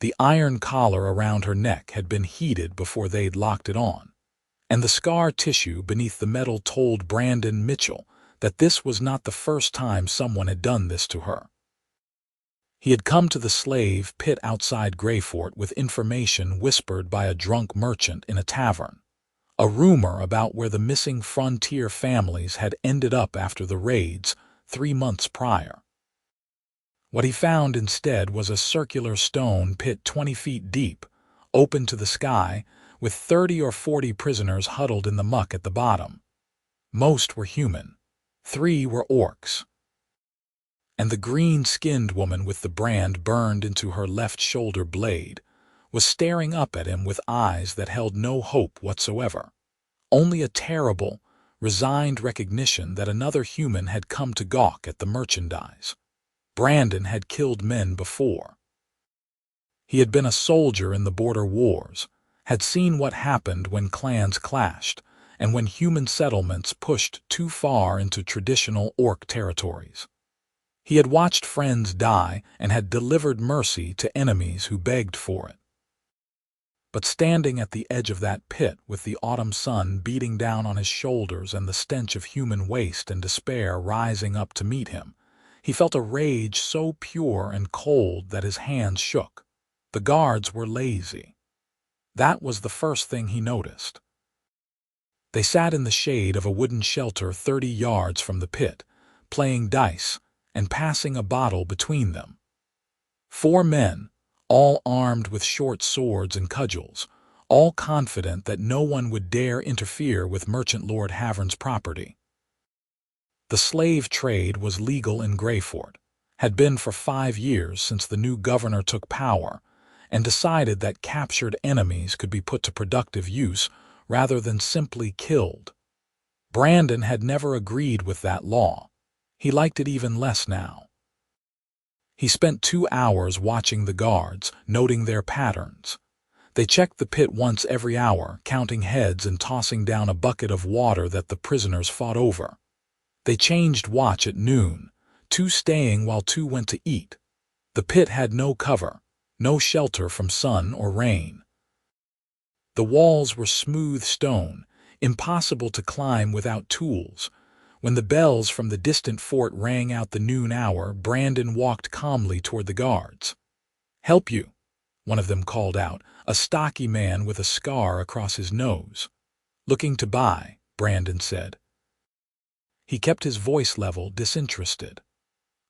The iron collar around her neck had been heated before they'd locked it on, and the scar tissue beneath the metal told Brandon Mitchell that this was not the first time someone had done this to her. He had come to the slave pit outside Greyfort with information whispered by a drunk merchant in a tavern, a rumor about where the missing frontier families had ended up after the raids 3 months prior. What he found instead was a circular stone pit 20 feet deep, open to the sky, with 30 or 40 prisoners huddled in the muck at the bottom. Most were human. 3 were orcs. And the green-skinned woman with the brand burned into her left shoulder blade was staring up at him with eyes that held no hope whatsoever, only a terrible, resigned recognition that another human had come to gawk at the merchandise. Brandon had killed men before. He had been a soldier in the border wars, had seen what happened when clans clashed and when human settlements pushed too far into traditional orc territories. He had watched friends die and had delivered mercy to enemies who begged for it. But standing at the edge of that pit with the autumn sun beating down on his shoulders and the stench of human waste and despair rising up to meet him, he felt a rage so pure and cold that his hands shook. The guards were lazy. That was the first thing he noticed. They sat in the shade of a wooden shelter 30 yards from the pit, playing dice and passing a bottle between them. 4 men, all armed with short swords and cudgels, all confident that no one would dare interfere with Merchant Lord Havern's property. The slave trade was legal in Greyfort, had been for 5 years since the new governor took power, and decided that captured enemies could be put to productive use rather than simply killed. Brandon had never agreed with that law. He liked it even less now. He spent 2 hours watching the guards, noting their patterns. They checked the pit once every hour, counting heads and tossing down a bucket of water that the prisoners fought over. They changed watch at noon, 2 staying while 2 went to eat. The pit had no cover, no shelter from sun or rain. The walls were smooth stone, impossible to climb without tools. When the bells from the distant fort rang out the noon hour, Brandon walked calmly toward the guards. "Help you," one of them called out, a stocky man with a scar across his nose. "Looking to buy," Brandon said. He kept his voice level, disinterested.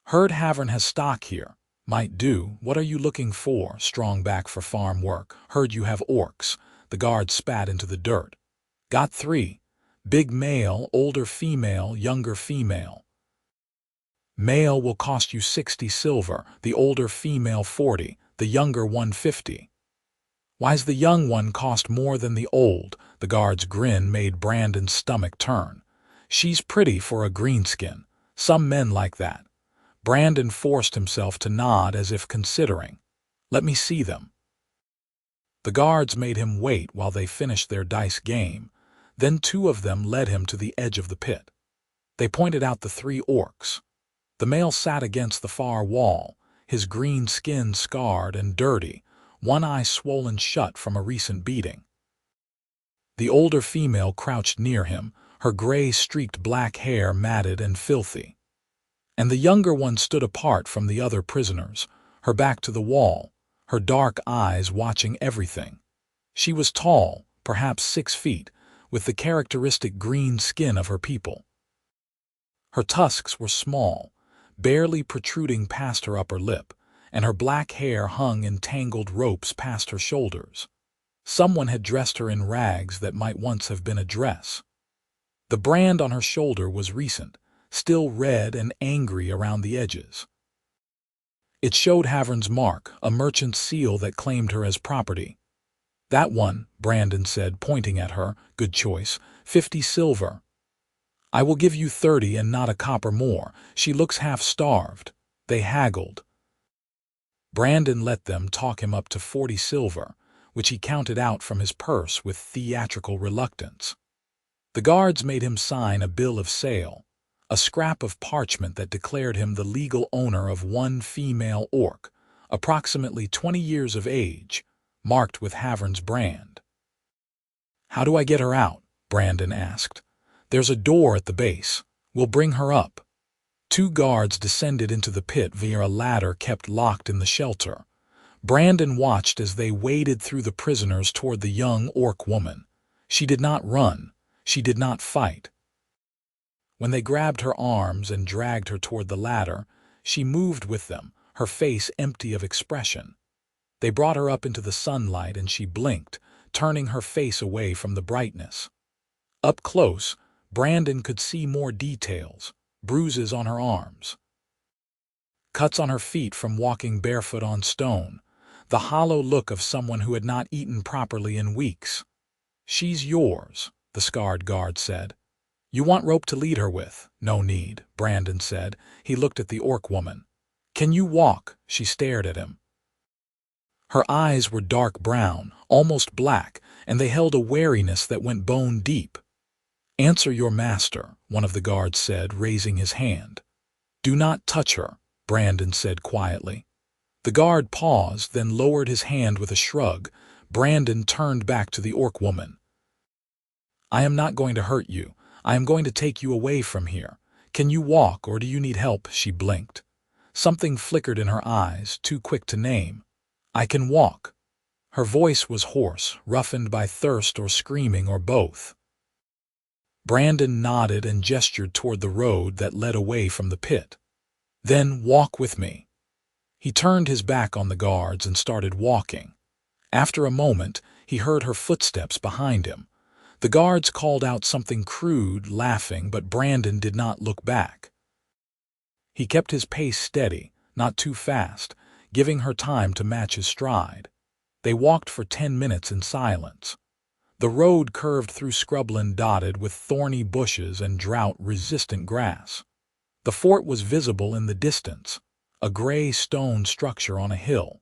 "Heard Havern has stock here. Might do. What are you looking for?" "Strong back for farm work. Heard you have orcs." The guard spat into the dirt. "Got 3. Big male, older female, younger female. Male will cost you 60 silver, the older female 40, the younger 150. "Why's the young one cost more than the old?" The guard's grin made Brandon's stomach turn. "She's pretty for a greenskin. Some men like that." Brandon forced himself to nod as if considering. "Let me see them." The guards made him wait while they finished their dice game. Then 2 of them led him to the edge of the pit. They pointed out the 3 orcs. The male sat against the far wall, his green skin scarred and dirty, one eye swollen shut from a recent beating. The older female crouched near him, her gray-streaked black hair matted and filthy. And the younger one stood apart from the other prisoners, her back to the wall, her dark eyes watching everything. She was tall, perhaps 6 feet, with the characteristic green skin of her people. Her tusks were small, barely protruding past her upper lip, and her black hair hung in tangled ropes past her shoulders. Someone had dressed her in rags that might once have been a dress. The brand on her shoulder was recent, still red and angry around the edges. It showed Havern's mark, a merchant's seal that claimed her as property. "That one," Brandon said, pointing at her. "Good choice. 50 silver." "I will give you 30 and not a copper more. She looks half-starved." They haggled. Brandon let them talk him up to 40 silver, which he counted out from his purse with theatrical reluctance. The guards made him sign a bill of sale, a scrap of parchment that declared him the legal owner of 1 female orc, approximately 20 years of age, marked with Havern's brand. "How do I get her out?" Brandon asked. "There's a door at the base. We'll bring her up." Two guards descended into the pit via a ladder kept locked in the shelter. Brandon watched as they waded through the prisoners toward the young orc woman. She did not run. She did not fight. When they grabbed her arms and dragged her toward the ladder, she moved with them, her face empty of expression. They brought her up into the sunlight and she blinked, turning her face away from the brightness. Up close, Brandon could see more details: bruises on her arms, cuts on her feet from walking barefoot on stone, the hollow look of someone who had not eaten properly in weeks. "She's yours," the scarred guard said. "You want rope to lead her with?" "No need," Brandon said. He looked at the orc woman. "Can you walk?" She stared at him. Her eyes were dark brown, almost black, and they held a wariness that went bone deep. "Answer your master," one of the guards said, raising his hand. "Do not touch her," Brandon said quietly. The guard paused, then lowered his hand with a shrug. Brandon turned back to the orc woman. "I am not going to hurt you. I am going to take you away from here. Can you walk, or do you need help?" She blinked. Something flickered in her eyes, too quick to name. "I can walk." Her voice was hoarse, roughened by thirst or screaming or both. Brandon nodded and gestured toward the road that led away from the pit. "Then walk with me." He turned his back on the guards and started walking. After a moment, he heard her footsteps behind him. The guards called out something crude, laughing, but Brandon did not look back. He kept his pace steady, not too fast, giving her time to match his stride. They walked for 10 minutes in silence. The road curved through scrubland dotted with thorny bushes and drought-resistant grass. The fort was visible in the distance, a gray stone structure on a hill.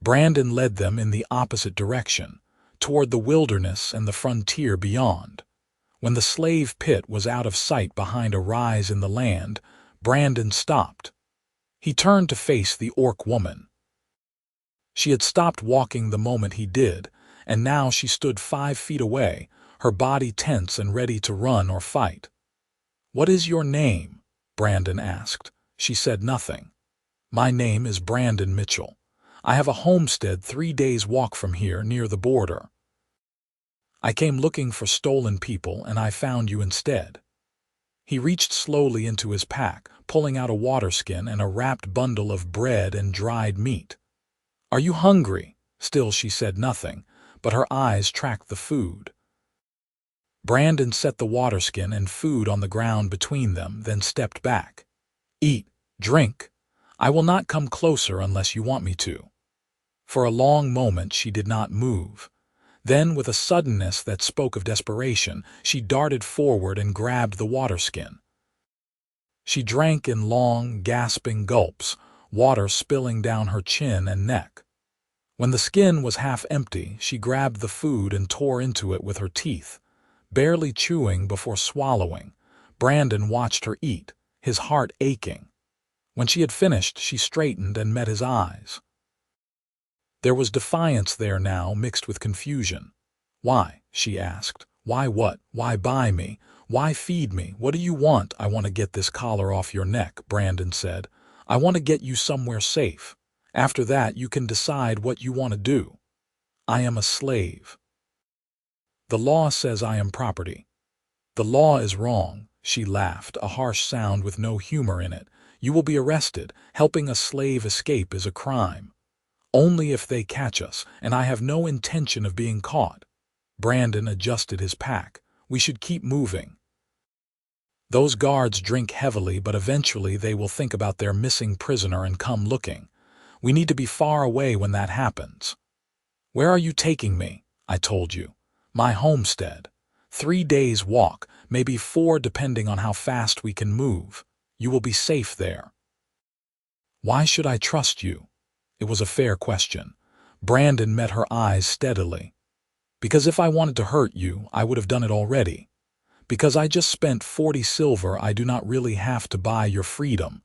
Brandon led them in the opposite direction, toward the wilderness and the frontier beyond. When the slave pit was out of sight behind a rise in the land, Brandon stopped. He turned to face the orc woman. She had stopped walking the moment he did, and now she stood 5 feet away, her body tense and ready to run or fight. "What is your name?" Brandon asked. She said nothing. "My name is Brandon Mitchell. I have a homestead 3 days' walk from here near the border. I came looking for stolen people, and I found you instead." He reached slowly into his pack, pulling out a water skin and a wrapped bundle of bread and dried meat. "Are you hungry?" Still she said nothing, but her eyes tracked the food. Brandon set the water skin and food on the ground between them, then stepped back. "Eat, drink. I will not come closer unless you want me to." For a long moment she did not move. Then, with a suddenness that spoke of desperation, she darted forward and grabbed the water skin. She drank in long, gasping gulps, water spilling down her chin and neck. When the skin was half empty, she grabbed the food and tore into it with her teeth, barely chewing before swallowing. Brandon watched her eat, his heart aching. When she had finished, she straightened and met his eyes. There was defiance there now, mixed with confusion. "Why?" she asked. "Why what? Why buy me? Why feed me? What do you want?" "I want to get this collar off your neck," Brandon said. "I want to get you somewhere safe. After that, you can decide what you want to do." "I am a slave." "The law says I am property." "The law is wrong," she laughed, a harsh sound with no humor in it. "You will be arrested. Helping a slave escape is a crime. Only if they catch us, and I have no intention of being caught." Brandon adjusted his pack. "We should keep moving. Those guards drink heavily, but eventually they will think about their missing prisoner and come looking. We need to be far away when that happens." "Where are you taking me?" "I told you. My homestead. 3 days' walk, maybe 4 depending on how fast we can move. You will be safe there." "Why should I trust you?" It was a fair question. Brandon met her eyes steadily. "Because if I wanted to hurt you, I would have done it already. Because I just spent 40 silver, I do not really have to buy your freedom.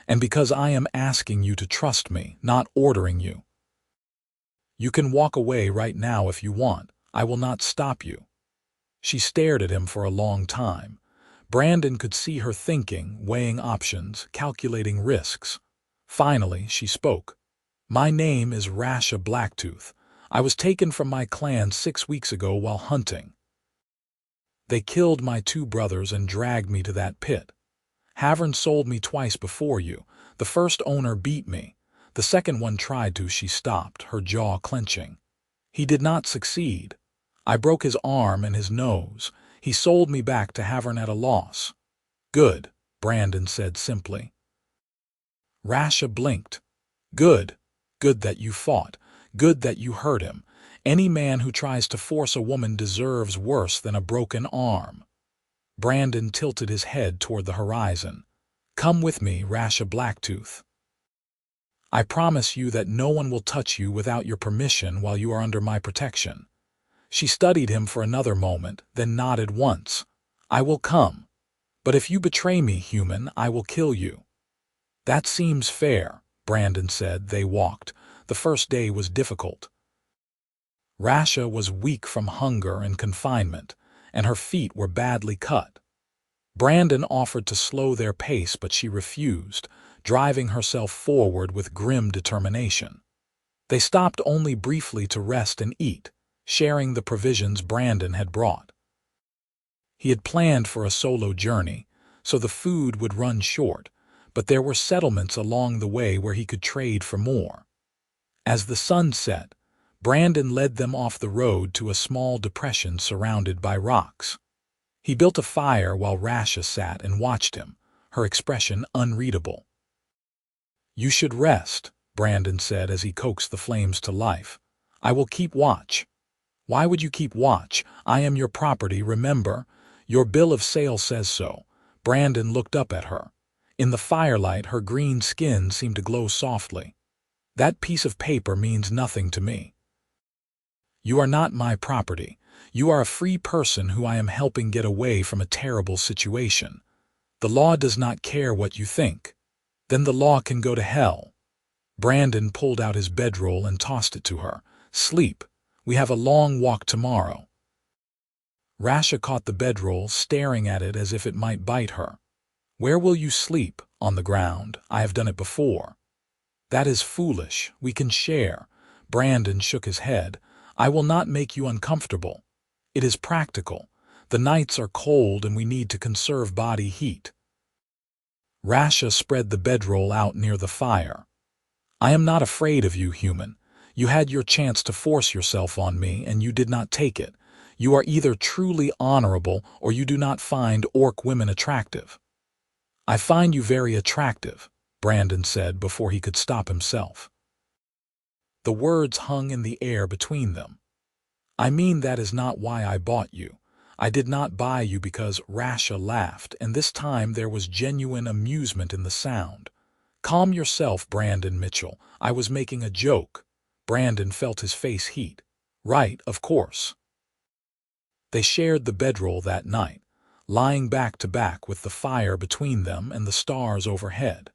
and because I am asking you to trust me, not ordering you. You can walk away right now if you want. I will not stop you." She stared at him for a long time. Brandon could see her thinking, weighing options, calculating risks. Finally, she spoke. "My name is Rasha Blacktooth. I was taken from my clan 6 weeks ago while hunting. They killed my 2 brothers and dragged me to that pit. Havern sold me twice before you. The first owner beat me. The second one tried to." She stopped, her jaw clenching. "He did not succeed. I broke his arm and his nose. He sold me back to Havern at a loss." "Good," Brandon said simply. Rasha blinked. "Good. Good that you fought. Good that you hurt him. Any man who tries to force a woman deserves worse than a broken arm." Brandon tilted his head toward the horizon. "Come with me, Rasha Blacktooth. I promise you that no one will touch you without your permission while you are under my protection." She studied him for another moment, then nodded once. "I will come. But if you betray me, human, I will kill you." "That seems fair," Brandon said. They walked. The first day was difficult. Rasha was weak from hunger and confinement, and her feet were badly cut. Brandon offered to slow their pace, but she refused, driving herself forward with grim determination. They stopped only briefly to rest and eat, sharing the provisions Brandon had brought. He had planned for a solo journey, so the food would run short, but there were settlements along the way where he could trade for more. As the sun set, Brandon led them off the road to a small depression surrounded by rocks. He built a fire while Rasha sat and watched him, her expression unreadable. "You should rest," Brandon said as he coaxed the flames to life. "I will keep watch." "Why would you keep watch? I am your property, remember? Your bill of sale says so." Brandon looked up at her. In the firelight, her green skin seemed to glow softly. "That piece of paper means nothing to me. You are not my property. You are a free person who I am helping get away from a terrible situation. The law does not care what you think. Then the law can go to hell." Brandon pulled out his bedroll and tossed it to her. "Sleep. We have a long walk tomorrow." Rasha caught the bedroll, staring at it as if it might bite her. "Where will you sleep? On the ground. I have done it before." "That is foolish. We can share." Brandon shook his head. "I will not make you uncomfortable. It is practical. The nights are cold and we need to conserve body heat." Rasha spread the bedroll out near the fire. "I am not afraid of you, human. You had your chance to force yourself on me and you did not take it. You are either truly honorable or you do not find orc women attractive." "I find you very attractive," Brandon said before he could stop himself. The words hung in the air between them. "I mean that is not why I bought you. I did not buy you because—" Rasha laughed, and this time there was genuine amusement in the sound. "Calm yourself, Brandon Mitchell. I was making a joke." Brandon felt his face heat. "Right, of course." They shared the bedroll that night, lying back to back with the fire between them and the stars overhead.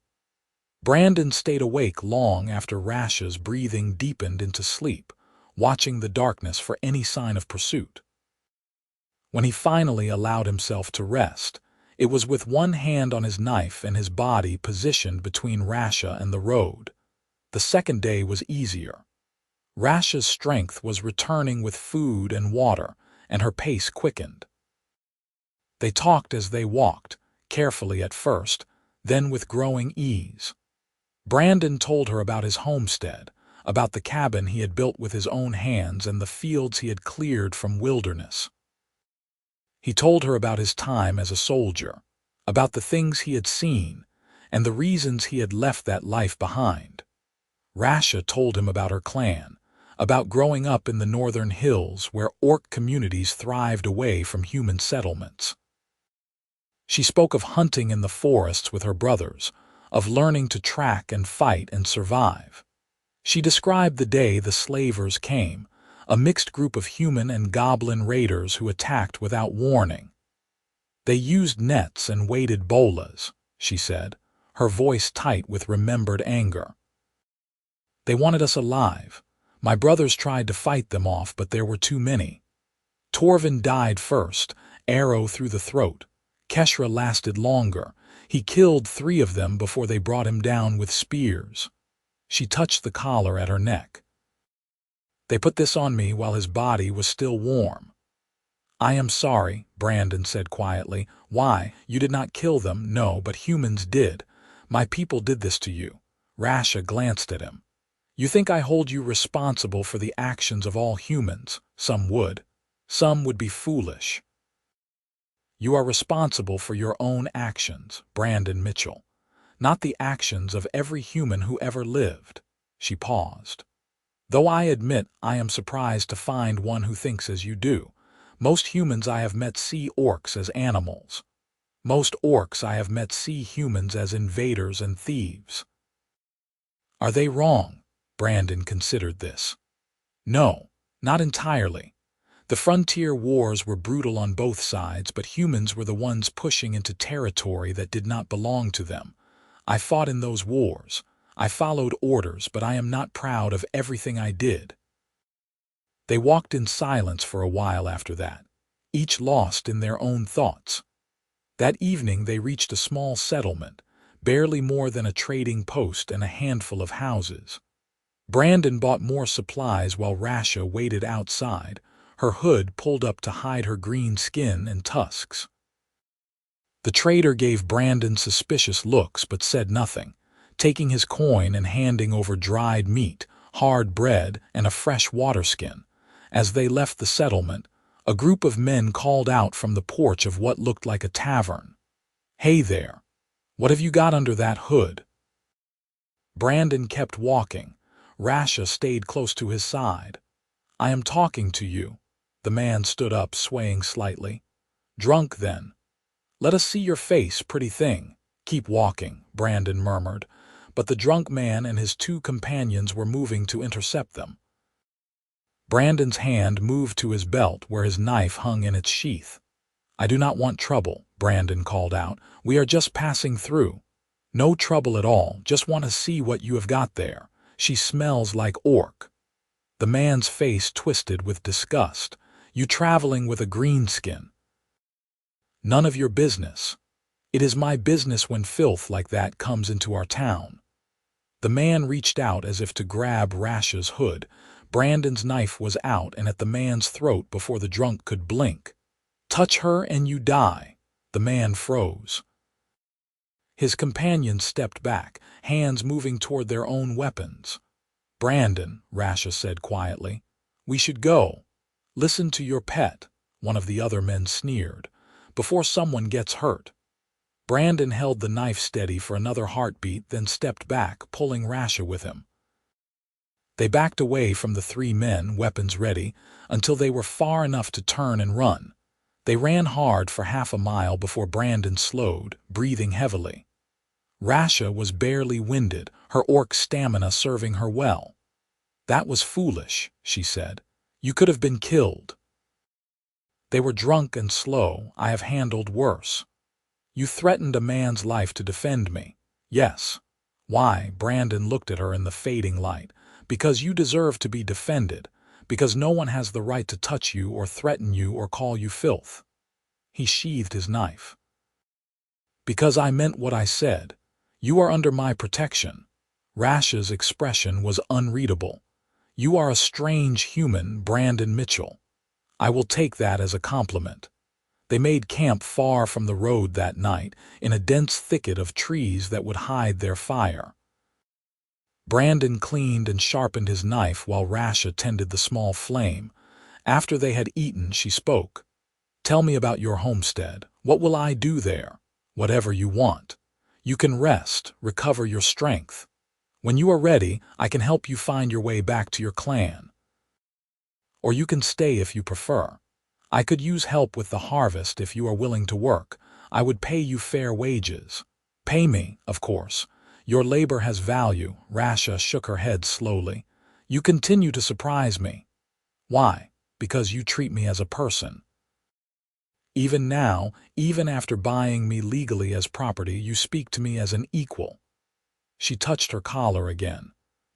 Brandon stayed awake long after Rasha's breathing deepened into sleep, watching the darkness for any sign of pursuit. When he finally allowed himself to rest, it was with one hand on his knife and his body positioned between Rasha and the road. The second day was easier. Rasha's strength was returning with food and water, and her pace quickened. They talked as they walked, carefully at first, then with growing ease. Brandon told her about his homestead, about the cabin he had built with his own hands and the fields he had cleared from wilderness. He told her about his time as a soldier, about the things he had seen, and the reasons he had left that life behind. Rasha told him about her clan, about growing up in the northern hills where orc communities thrived away from human settlements. She spoke of hunting in the forests with her brothers, of learning to track and fight and survive. She described the day the slavers came, a mixed group of human and goblin raiders who attacked without warning. "They used nets and weighted bolas," she said, her voice tight with remembered anger. "They wanted us alive. My brothers tried to fight them off, but there were too many. Torvin died first, arrow through the throat. Keshra lasted longer. He killed 3 of them before they brought him down with spears." She touched the collar at her neck. "They put this on me while his body was still warm." "I am sorry," Brandon said quietly. "Why? You did not kill them, no, but humans did. My people did this to you." Rasha glanced at him. "You think I hold you responsible for the actions of all humans? Some would. Some would be foolish." "You are responsible for your own actions, Brandon Mitchell, not the actions of every human who ever lived." She paused. "Though I admit I am surprised to find one who thinks as you do. Most humans I have met see orcs as animals. Most orcs I have met see humans as invaders and thieves." "Are they wrong?" Brandon considered this. "No, not entirely. The frontier wars were brutal on both sides, but humans were the ones pushing into territory that did not belong to them. I fought in those wars. I followed orders, but I am not proud of everything I did." They walked in silence for a while after that, each lost in their own thoughts. That evening they reached a small settlement, barely more than a trading post and a handful of houses. Brandon bought more supplies while Rasha waited outside, her hood pulled up to hide her green skin and tusks. The trader gave Brandon suspicious looks but said nothing, taking his coin and handing over dried meat, hard bread, and a fresh water skin. As they left the settlement, a group of men called out from the porch of what looked like a tavern. "Hey there! What have you got under that hood?" Brandon kept walking. Rasha stayed close to his side. "I am talking to you." The man stood up, swaying slightly. "Drunk, then? Let us see your face, pretty thing." "Keep walking," Brandon murmured, but the drunk man and his 2 companions were moving to intercept them. Brandon's hand moved to his belt where his knife hung in its sheath. "I do not want trouble," Brandon called out. "We are just passing through." "No trouble at all, just want to see what you have got there. She smells like orc." The man's face twisted with disgust. "You traveling with a greenskin?" "None of your business." "It is my business when filth like that comes into our town." The man reached out as if to grab Rasha's hood. Brandon's knife was out and at the man's throat before the drunk could blink. "Touch her and you die." The man froze. His companions stepped back, hands moving toward their own weapons. "Brandon," Rasha said quietly, "we should go. Listen to your pet," one of the other men sneered, "before someone gets hurt." Brandon held the knife steady for another heartbeat, then stepped back, pulling Rasha with him. They backed away from the 3 men, weapons ready, until they were far enough to turn and run. They ran hard for half a mile before Brandon slowed, breathing heavily. Rasha was barely winded, her orc stamina serving her well. "That was foolish," she said. "You could have been killed." "They were drunk and slow. I have handled worse." "You threatened a man's life to defend me." "Yes." "Why?" Brandon looked at her in the fading light. "Because you deserve to be defended. Because no one has the right to touch you or threaten you or call you filth." He sheathed his knife. "Because I meant what I said. You are under my protection." Rasha's expression was unreadable. "You are a strange human, Brandon Mitchell. I will take that as a compliment." They made camp far from the road that night, in a dense thicket of trees that would hide their fire. Brandon cleaned and sharpened his knife while Rasha tended the small flame. After they had eaten, she spoke. "Tell me about your homestead. What will I do there?" "Whatever you want. You can rest, recover your strength. When you are ready, I can help you find your way back to your clan. Or you can stay if you prefer. I could use help with the harvest if you are willing to work. I would pay you fair wages." "Pay me, of course. Your labor has value." Rasha shook her head slowly. "You continue to surprise me." "Why?" "Because you treat me as a person." Even now, even after buying me legally as property, you speak to me as an equal." She touched her collar again.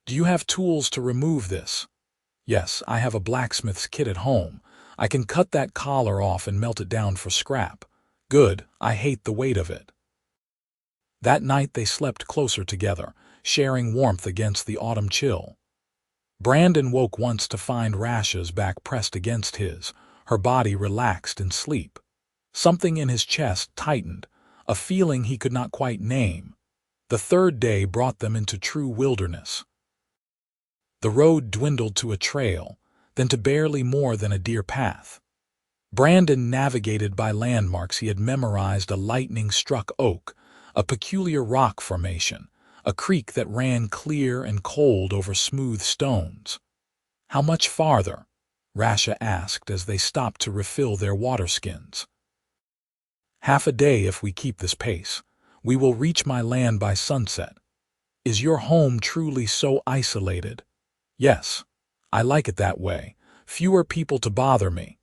"Do you have tools to remove this?" "Yes, I have a blacksmith's kit at home. I can cut that collar off and melt it down for scrap." "Good, I hate the weight of it." That night they slept closer together, sharing warmth against the autumn chill. Brandon woke once to find Rasha's back pressed against his, her body relaxed in sleep. Something in his chest tightened, a feeling he could not quite name. The third day brought them into true wilderness. The road dwindled to a trail, then to barely more than a deer path. Brandon navigated by landmarks he had memorized: a lightning-struck oak, a peculiar rock formation, a creek that ran clear and cold over smooth stones. "How much farther?" Rasha asked as they stopped to refill their waterskins. "Half a day if we keep this pace. We will reach my land by sunset." "Is your home truly so isolated?" "Yes. I like it that way. Fewer people to bother me."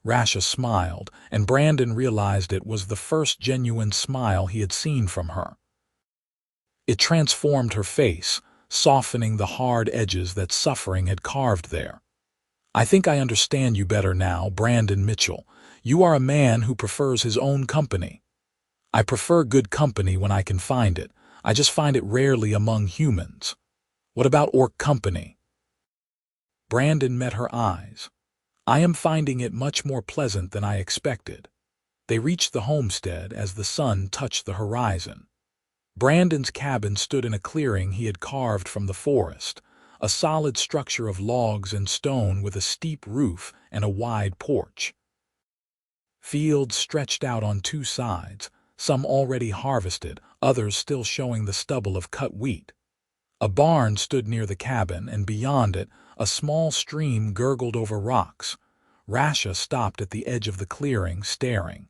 Rasha smiled, and Brandon realized it was the first genuine smile he had seen from her. It transformed her face, softening the hard edges that suffering had carved there. "I think I understand you better now, Brandon Mitchell. You are a man who prefers his own company." "I prefer good company when I can find it. I just find it rarely among humans." "What about orc company?" Brandon met her eyes. "I am finding it much more pleasant than I expected." They reached the homestead as the sun touched the horizon. Brandon's cabin stood in a clearing he had carved from the forest, a solid structure of logs and stone with a steep roof and a wide porch. Fields stretched out on two sides, some already harvested, others still showing the stubble of cut wheat. A barn stood near the cabin, and beyond it, a small stream gurgled over rocks. Rasha stopped at the edge of the clearing, staring.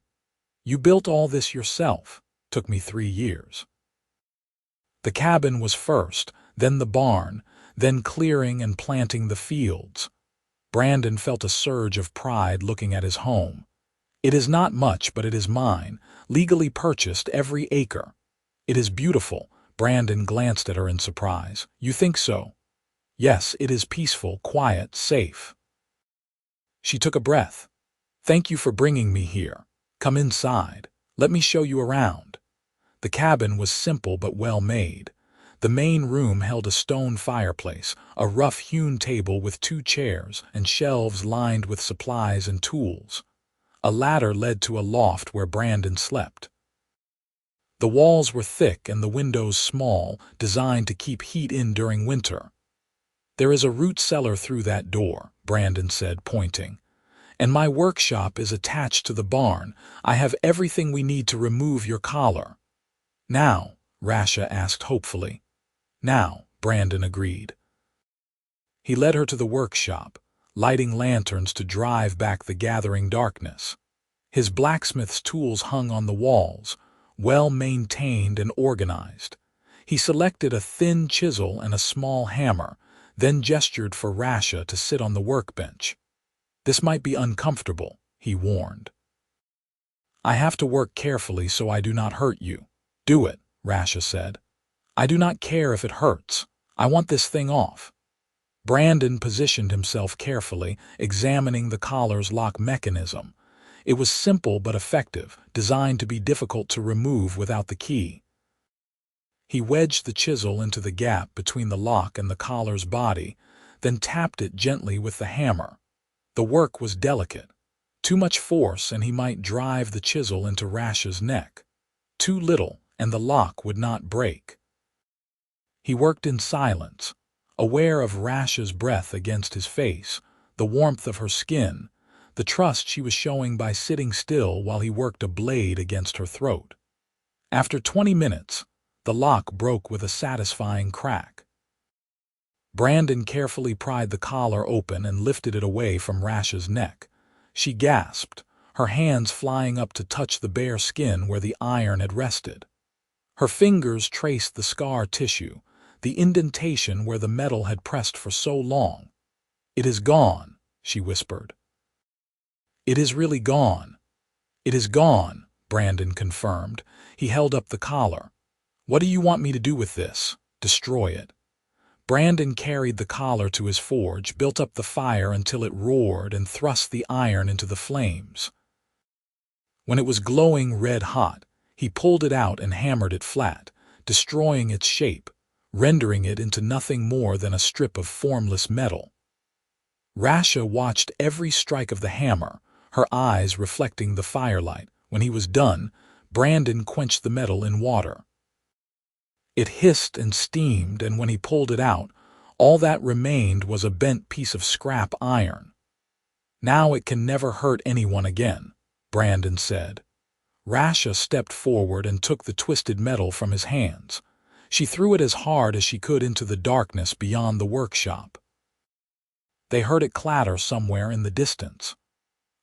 "You built all this yourself?" "Took me 3 years." The cabin was first, then the barn, then clearing and planting the fields. Brandon felt a surge of pride looking at his home. "It is not much, but it is mine, legally purchased every acre." "It is beautiful." Brandon glanced at her in surprise. "You think so?" "Yes, it is peaceful, quiet, safe." She took a breath. "Thank you for bringing me here. Come inside. Let me show you around." The cabin was simple but well made. The main room held a stone fireplace, a rough-hewn table with 2 chairs, and shelves lined with supplies and tools. A ladder led to a loft where Brandon slept. The walls were thick and the windows small, designed to keep heat in during winter. "There is a root cellar through that door," Brandon said, pointing. "And my workshop is attached to the barn. I have everything we need to remove your collar." "Now?" Rasha asked hopefully. "Now," Brandon agreed. He led her to the workshop, lighting lanterns to drive back the gathering darkness. His blacksmith's tools hung on the walls, well maintained and organized. He selected a thin chisel and a small hammer, then gestured for Rasha to sit on the workbench. "This might be uncomfortable," he warned. "I have to work carefully so I do not hurt you." "Do it," Rasha said. "I do not care if it hurts. I want this thing off." Brandon positioned himself carefully, examining the collar's lock mechanism. It was simple but effective, designed to be difficult to remove without the key. He wedged the chisel into the gap between the lock and the collar's body, then tapped it gently with the hammer. The work was delicate. Too much force and he might drive the chisel into Rasha's neck. Too little, and the lock would not break. He worked in silence, aware of Rasha's breath against his face, the warmth of her skin, the trust she was showing by sitting still while he worked a blade against her throat. After 20 minutes, the lock broke with a satisfying crack. Brandon carefully pried the collar open and lifted it away from Rasha's neck. She gasped, her hands flying up to touch the bare skin where the iron had rested. Her fingers traced the scar tissue, the indentation where the metal had pressed for so long. "It is gone," she whispered. "It is really gone." "It is gone," Brandon confirmed. He held up the collar. "What do you want me to do with this? Destroy it." Brandon carried the collar to his forge, built up the fire until it roared, and thrust the iron into the flames. When it was glowing red-hot, he pulled it out and hammered it flat, destroying its shape, rendering it into nothing more than a strip of formless metal. Rasha watched every strike of the hammer, her eyes reflecting the firelight. When he was done, Brandon quenched the metal in water. It hissed and steamed, and when he pulled it out, all that remained was a bent piece of scrap iron. "Now it can never hurt anyone again," Brandon said. Rasha stepped forward and took the twisted metal from his hands. She threw it as hard as she could into the darkness beyond the workshop. They heard it clatter somewhere in the distance.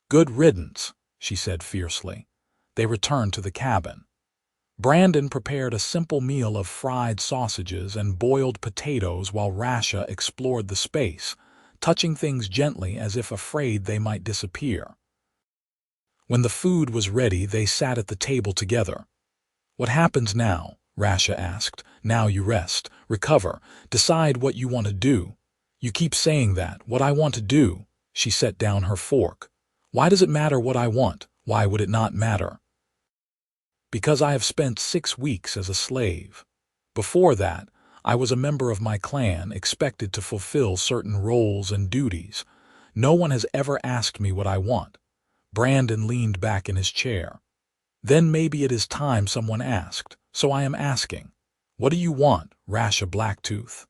"Good riddance," she said fiercely. They returned to the cabin. Brandon prepared a simple meal of fried sausages and boiled potatoes while Rasha explored the space, touching things gently as if afraid they might disappear. When the food was ready, they sat at the table together. "What happens now?" Rasha asked. "Now you rest, recover, decide what you want to do." "You keep saying that, what I want to do." She set down her fork. "Why does it matter what I want? Why would it not matter?" "Because I have spent 6 weeks as a slave. Before that, I was a member of my clan, expected to fulfill certain roles and duties. No one has ever asked me what I want." Brandon leaned back in his chair. "Then maybe it is time someone asked, so I am asking. What do you want, Rasha Blacktooth?"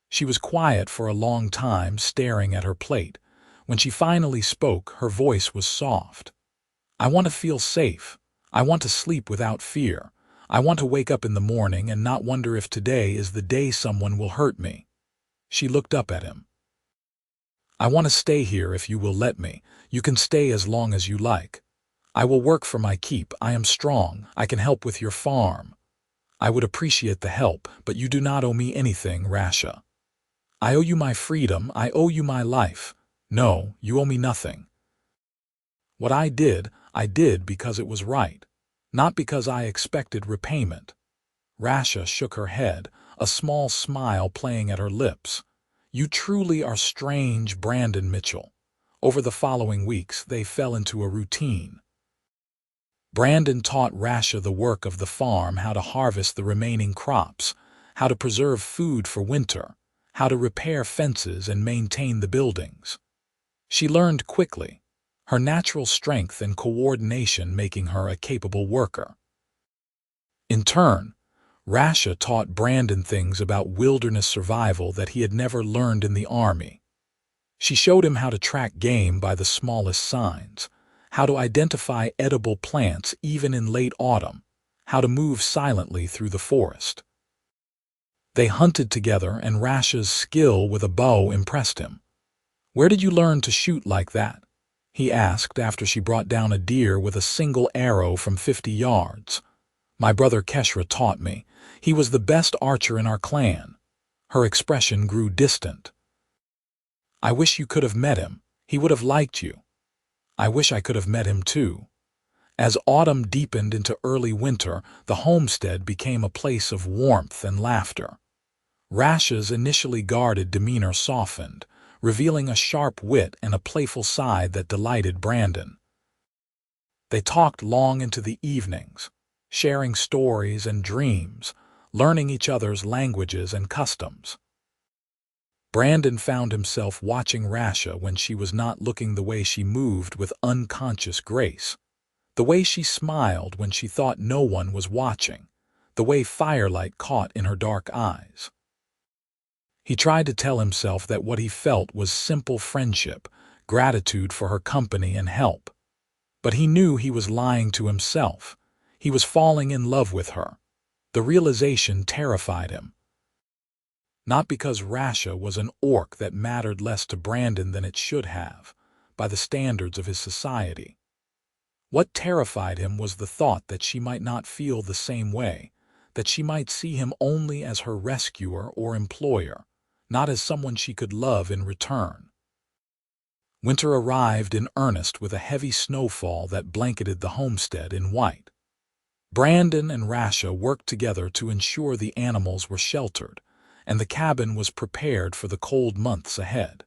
She was quiet for a long time, staring at her plate. When she finally spoke, her voice was soft. "I want to feel safe. I want to sleep without fear. I want to wake up in the morning and not wonder if today is the day someone will hurt me." She looked up at him. "I want to stay here if you will let me. You can stay as long as you like. I will work for my keep. I am strong. I can help with your farm." "I would appreciate the help, but you do not owe me anything, Rasha." "I owe you my freedom. I owe you my life." "No, you owe me nothing. What I did because it was right, not because I expected repayment." Rasha shook her head, a small smile playing at her lips. "You truly are strange, Brandon Mitchell." Over the following weeks, they fell into a routine. Brandon taught Rasha the work of the farm, how to harvest the remaining crops, how to preserve food for winter, how to repair fences and maintain the buildings. She learned quickly, her natural strength and coordination making her a capable worker. In turn, Rasha taught Brandon things about wilderness survival that he had never learned in the army. She showed him how to track game by the smallest signs, how to identify edible plants even in late autumn, how to move silently through the forest. They hunted together, and Rasha's skill with a bow impressed him. "Where did you learn to shoot like that?" he asked after she brought down a deer with a single arrow from 50 yards. "My brother Keshra taught me. He was the best archer in our clan." Her expression grew distant. "I wish you could have met him. He would have liked you." "I wish I could have met him too." As autumn deepened into early winter, the homestead became a place of warmth and laughter. Rasha's initially guarded demeanor softened, revealing a sharp wit and a playful side that delighted Brandon. They talked long into the evenings, sharing stories and dreams, learning each other's languages and customs. Brandon found himself watching Rasha when she was not looking, the way she moved with unconscious grace, the way she smiled when she thought no one was watching, the way firelight caught in her dark eyes. He tried to tell himself that what he felt was simple friendship, gratitude for her company and help. But he knew he was lying to himself. He was falling in love with her. The realization terrified him. Not because Rasha was an orc that mattered less to Brandon than it should have, by the standards of his society. What terrified him was the thought that she might not feel the same way, that she might see him only as her rescuer or employer, not as someone she could love in return. Winter arrived in earnest with a heavy snowfall that blanketed the homestead in white. Brandon and Rasha worked together to ensure the animals were sheltered, and the cabin was prepared for the cold months ahead.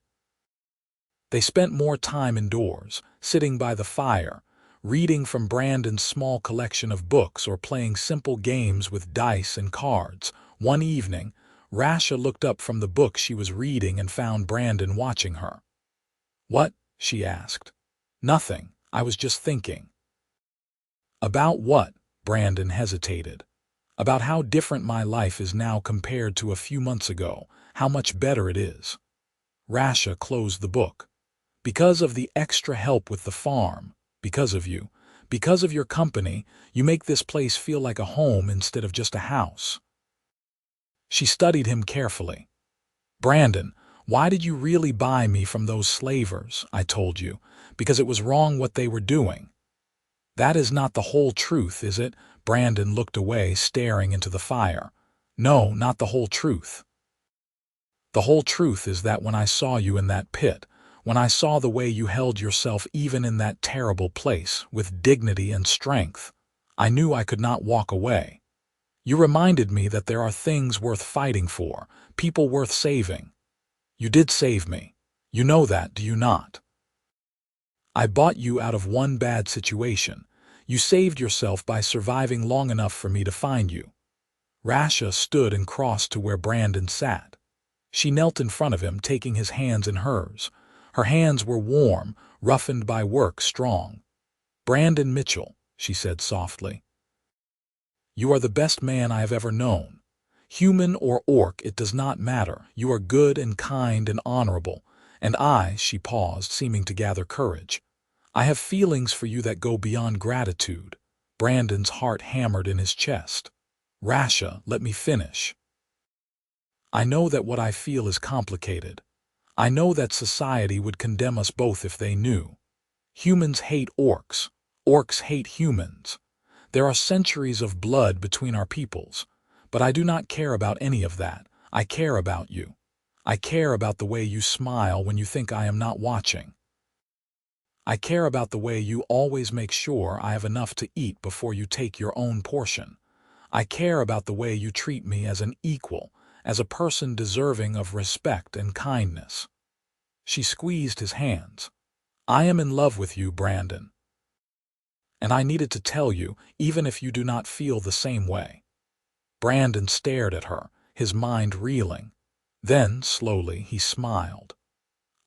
They spent more time indoors, sitting by the fire, reading from Brandon's small collection of books or playing simple games with dice and cards. One evening, Rasha looked up from the book she was reading and found Brandon watching her. "What?" she asked. "Nothing. I was just thinking." "About what?" Brandon hesitated. "About how different my life is now compared to a few months ago, how much better it is." Rasha closed the book. "Because of the extra help with the farm, because of you, because of your company, you make this place feel like a home instead of just a house." She studied him carefully. "Brandon, why did you really buy me from those slavers? I told you, because it was wrong what they were doing." "That is not the whole truth, is it?" Brandon looked away, staring into the fire. "No, not the whole truth. The whole truth is that when I saw you in that pit, when I saw the way you held yourself even in that terrible place, with dignity and strength, I knew I could not walk away. You reminded me that there are things worth fighting for, people worth saving. You did save me. You know that, do you not? I bought you out of one bad situation. You saved yourself by surviving long enough for me to find you." Rasha stood and crossed to where Brandon sat. She knelt in front of him, taking his hands in hers. Her hands were warm, roughened by work, strong. "Brandon Mitchell," she said softly, "you are the best man I have ever known. Human or orc, it does not matter. You are good and kind and honorable. And she paused, seeming to gather courage. "I have feelings for you that go beyond gratitude." Brandon's heart hammered in his chest. "Rasha, let me finish. I know that what I feel is complicated. I know that society would condemn us both if they knew. Humans hate orcs. Orcs hate humans. There are centuries of blood between our peoples. But I do not care about any of that. I care about you. I care about the way you smile when you think I am not watching. I care about the way you always make sure I have enough to eat before you take your own portion. I care about the way you treat me as an equal, as a person deserving of respect and kindness." She squeezed his hands. "I am in love with you, Brandon. And I needed to tell you, even if you do not feel the same way." Brandon stared at her, his mind reeling. Then, slowly, he smiled.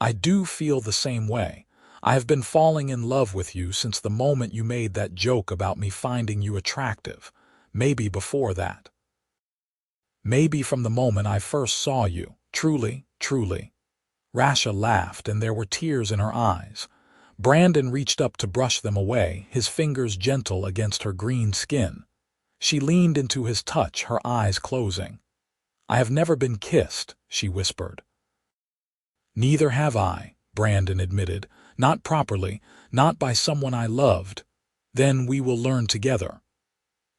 "I do feel the same way. I have been falling in love with you since the moment you made that joke about me finding you attractive. Maybe before that. Maybe from the moment I first saw you. Truly, truly." Rasha laughed, and there were tears in her eyes. Brandon reached up to brush them away, his fingers gentle against her green skin. She leaned into his touch, her eyes closing. "I have never been kissed," she whispered. "Neither have I," Brandon admitted. "Not properly, not by someone I loved. Then we will learn together."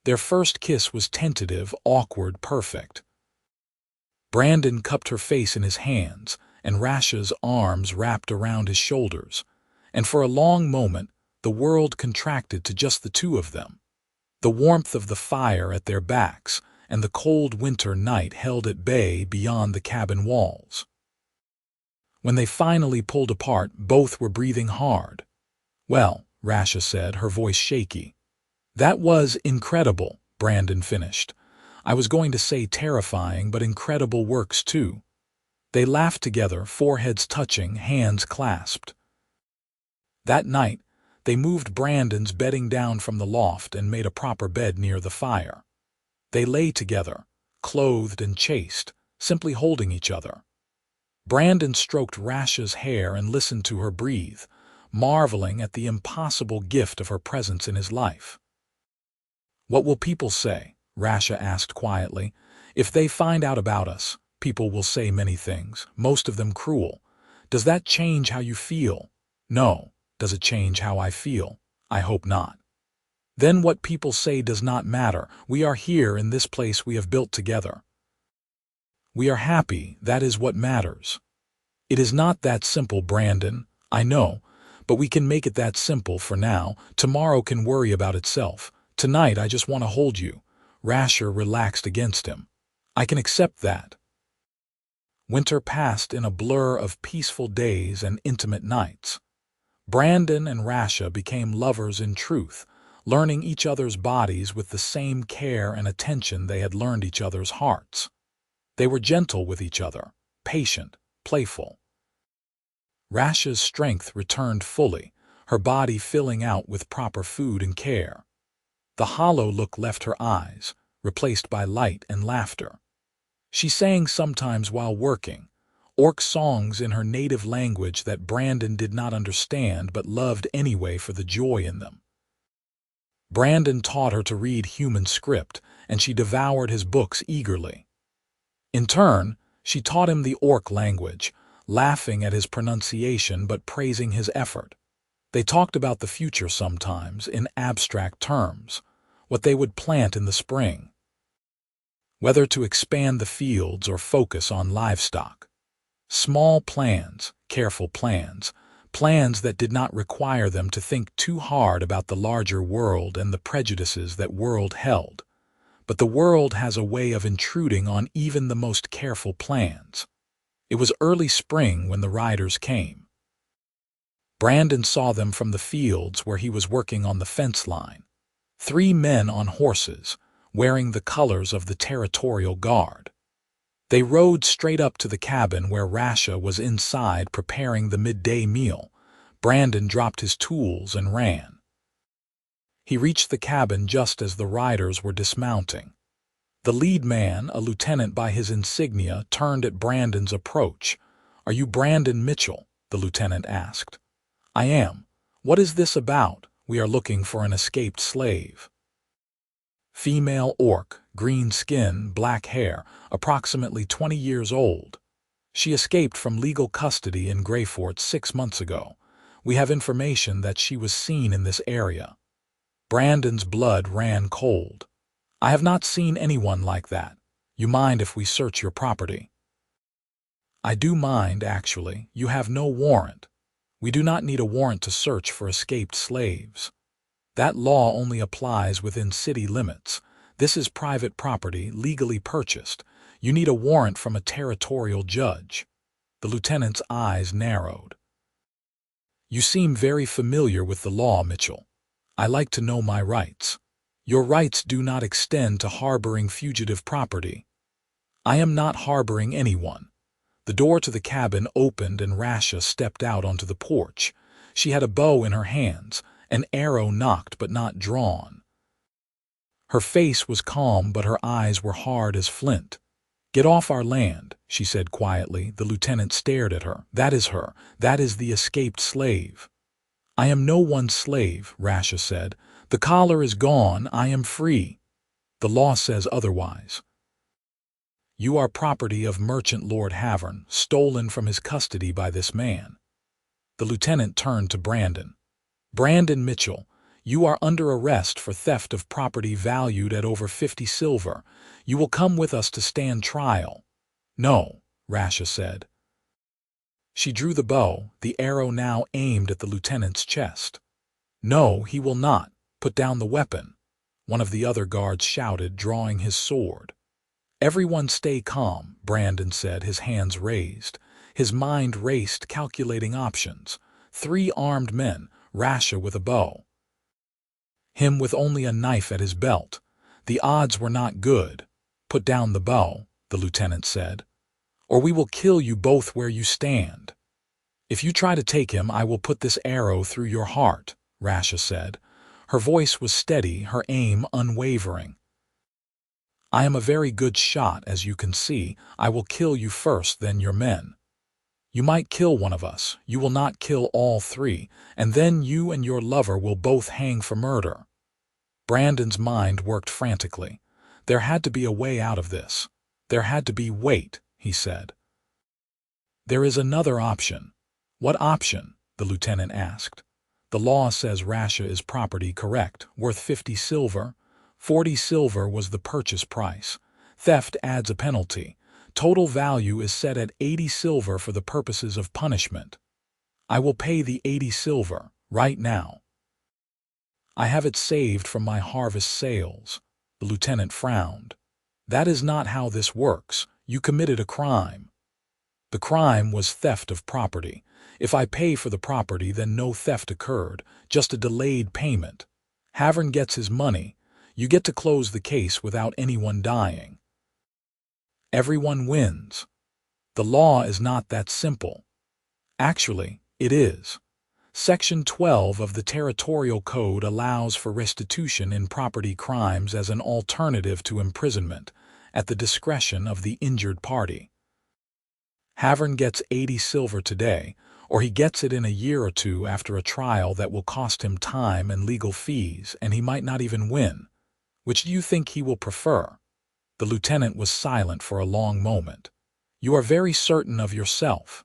Their first kiss was tentative, awkward, perfect. Brandon cupped her face in his hands, and Rasha's arms wrapped around his shoulders. And for a long moment, the world contracted to just the two of them. The warmth of the fire at their backs, and the cold winter night held at bay beyond the cabin walls. When they finally pulled apart, both were breathing hard. "Well," Rasha said, her voice shaky. "That was incredible," Brandon finished. "I was going to say terrifying, but incredible works too." They laughed together, foreheads touching, hands clasped. That night, they moved Brandon's bedding down from the loft and made a proper bed near the fire. They lay together, clothed and chaste, simply holding each other. Brandon stroked Rasha's hair and listened to her breathe, marveling at the impossible gift of her presence in his life. "What will people say?" Rasha asked quietly. "If they find out about us, people will say many things, most of them cruel. Does that change how you feel?" "No." "Does it change how I feel?" "I hope not." "Then what people say does not matter. We are here in this place we have built together. We are happy, that is what matters." "It is not that simple, Brandon. I know, but we can make it that simple for now. Tomorrow can worry about itself. Tonight I just want to hold you. Rasher relaxed against him. I can accept that. Winter passed in a blur of peaceful days and intimate nights. Brandon and Rasha became lovers in truth, learning each other's bodies with the same care and attention they had learned each other's hearts. They were gentle with each other, patient, playful. Rasha's strength returned fully, her body filling out with proper food and care. The hollow look left her eyes, replaced by light and laughter. She sang sometimes while working, orc songs in her native language that Brandon did not understand but loved anyway for the joy in them. Brandon taught her to read human script, and she devoured his books eagerly. In turn, she taught him the orc language, laughing at his pronunciation but praising his effort. They talked about the future sometimes in abstract terms, what they would plant in the spring, whether to expand the fields or focus on livestock. Small plans, careful plans, plans that did not require them to think too hard about the larger world and the prejudices that world held. But the world has a way of intruding on even the most careful plans. It was early spring when the riders came. Brandon saw them from the fields where he was working on the fence line. 3 men on horses, wearing the colors of the territorial guard. They rode straight up to the cabin where Rasha was inside preparing the midday meal. Brandon dropped his tools and ran. He reached the cabin just as the riders were dismounting. The lead man, a lieutenant by his insignia, turned at Brandon's approach. "Are you Brandon Mitchell?" the lieutenant asked. "I am. What is this about? We are looking for an escaped slave." Female orc, green skin, black hair, approximately 20 years old. She escaped from legal custody in Greyfort 6 months ago. We have information that she was seen in this area. Brandon's blood ran cold. "I have not seen anyone like that. You mind if we search your property?" "I do mind, actually. You have no warrant. We do not need a warrant to search for escaped slaves. That law only applies within city limits. This is private property, legally purchased. You need a warrant from a territorial judge." The lieutenant's eyes narrowed. "You seem very familiar with the law, Mitchell. I like to know my rights. Your rights do not extend to harboring fugitive property." "I am not harboring anyone." The door to the cabin opened and Rasha stepped out onto the porch. She had a bow in her hands, an arrow nocked but not drawn. Her face was calm but her eyes were hard as flint. "Get off our land," she said quietly. The lieutenant stared at her. "That is her. That is the escaped slave." "I am no one's slave," Rasha said. "The collar is gone. I am free. The law says otherwise. You are property of Merchant Lord Havern, stolen from his custody by this man." The lieutenant turned to Brandon. "Brandon Mitchell, you are under arrest for theft of property valued at over 50 silver. You will come with us to stand trial." "No," Rasha said. She drew the bow, the arrow now aimed at the lieutenant's chest. "No, he will not. Put down the weapon," one of the other guards shouted, drawing his sword. "Everyone stay calm," Brandon said, his hands raised. His mind raced, calculating options. 3 armed men, Rasha with a bow, him with only a knife at his belt. The odds were not good. "Put down the bow," the lieutenant said, "or we will kill you both where you stand." "If you try to take him, I will put this arrow through your heart," Rasha said. Her voice was steady, her aim unwavering. "I am a very good shot, as you can see. I will kill you first, then your men. You might kill one of us, you will not kill all 3, and then you and your lover will both hang for murder." Brandon's mind worked frantically. There had to be a way out of this. There had to be. "Wait," he said. "There is another option." "What option?" the lieutenant asked. "The law says Rasha is property, correct, worth 50 silver. 40 silver was the purchase price. Theft adds a penalty. Total value is set at 80 silver for the purposes of punishment." I will pay the 80 silver, right now. I have it saved from my harvest sales. The lieutenant frowned. That is not how this works. You committed a crime. The crime was theft of property. If I pay for the property, then no theft occurred, just a delayed payment. Havern gets his money. You get to close the case without anyone dying. Everyone wins. The law is not that simple. Actually, it is. Section 12 of the Territorial Code allows for restitution in property crimes as an alternative to imprisonment, at the discretion of the injured party. Havern gets 80 silver today, or he gets it in a year or two after a trial that will cost him time and legal fees, and he might not even win. Which do you think he will prefer? The lieutenant was silent for a long moment. You are very certain of yourself.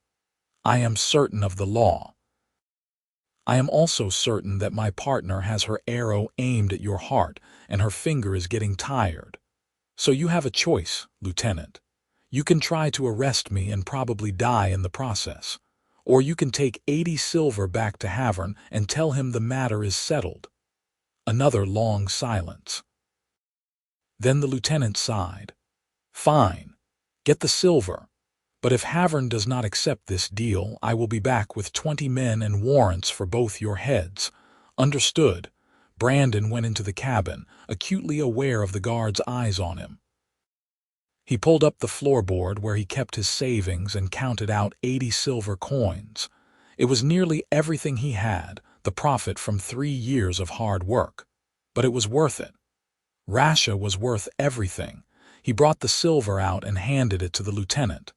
I am certain of the law. I am also certain that my partner has her arrow aimed at your heart and her finger is getting tired. So you have a choice, Lieutenant. You can try to arrest me and probably die in the process. Or you can take 80 silver back to Havern and tell him the matter is settled. Another long silence. Then the lieutenant sighed. Fine. Get the silver. But if Havern does not accept this deal, I will be back with 20 men and warrants for both your heads. Understood. Brandon went into the cabin, acutely aware of the guard's eyes on him. He pulled up the floorboard where he kept his savings and counted out 80 silver coins. It was nearly everything he had, the profit from 3 years of hard work. But it was worth it. Rasha was worth everything. He brought the silver out and handed it to the lieutenant.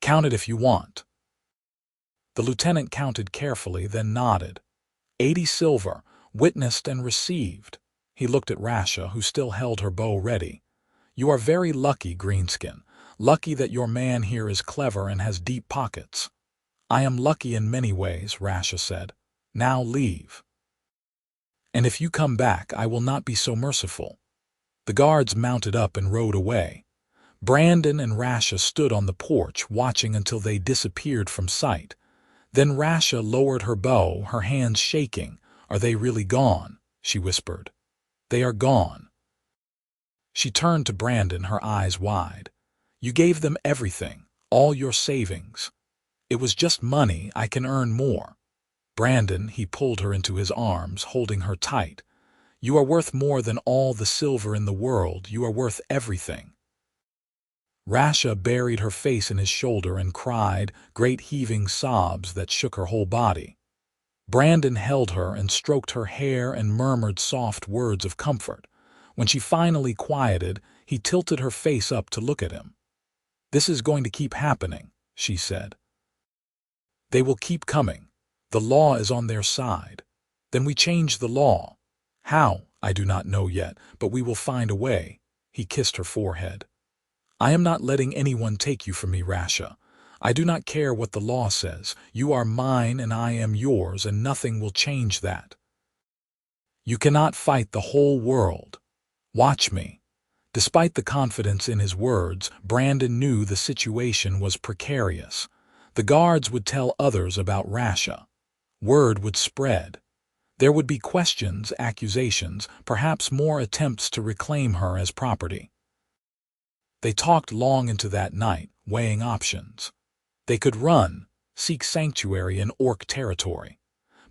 Count it if you want. The lieutenant counted carefully, then nodded. 80 silver, witnessed and received. He looked at Rasha, who still held her bow ready. You are very lucky, Greenskin. Lucky that your man here is clever and has deep pockets. I am lucky in many ways, Rasha said. Now leave. And if you come back, I will not be so merciful. The guards mounted up and rode away. Brandon and Rasha stood on the porch, watching until they disappeared from sight. Then Rasha lowered her bow, her hands shaking. Are they really gone? She whispered. They are gone. She turned to Brandon, her eyes wide. You gave them everything, all your savings. It was just money. I can earn more. Brandon, he pulled her into his arms, holding her tight. You are worth more than all the silver in the world. You are worth everything. Rasha buried her face in his shoulder and cried, great heaving sobs that shook her whole body. Brandon held her and stroked her hair and murmured soft words of comfort. When she finally quieted, he tilted her face up to look at him. This is going to keep happening, she said. They will keep coming. The law is on their side. Then we change the law. How, I do not know yet, but we will find a way. He kissed her forehead. I am not letting anyone take you from me, Rasha. I do not care what the law says. You are mine and I am yours, and nothing will change that. You cannot fight the whole world. Watch me. Despite the confidence in his words, Brandon knew the situation was precarious. The guards would tell others about Rasha. Word would spread. There would be questions, accusations, perhaps more attempts to reclaim her as property. They talked long into that night, weighing options. They could run, seek sanctuary in Orc territory.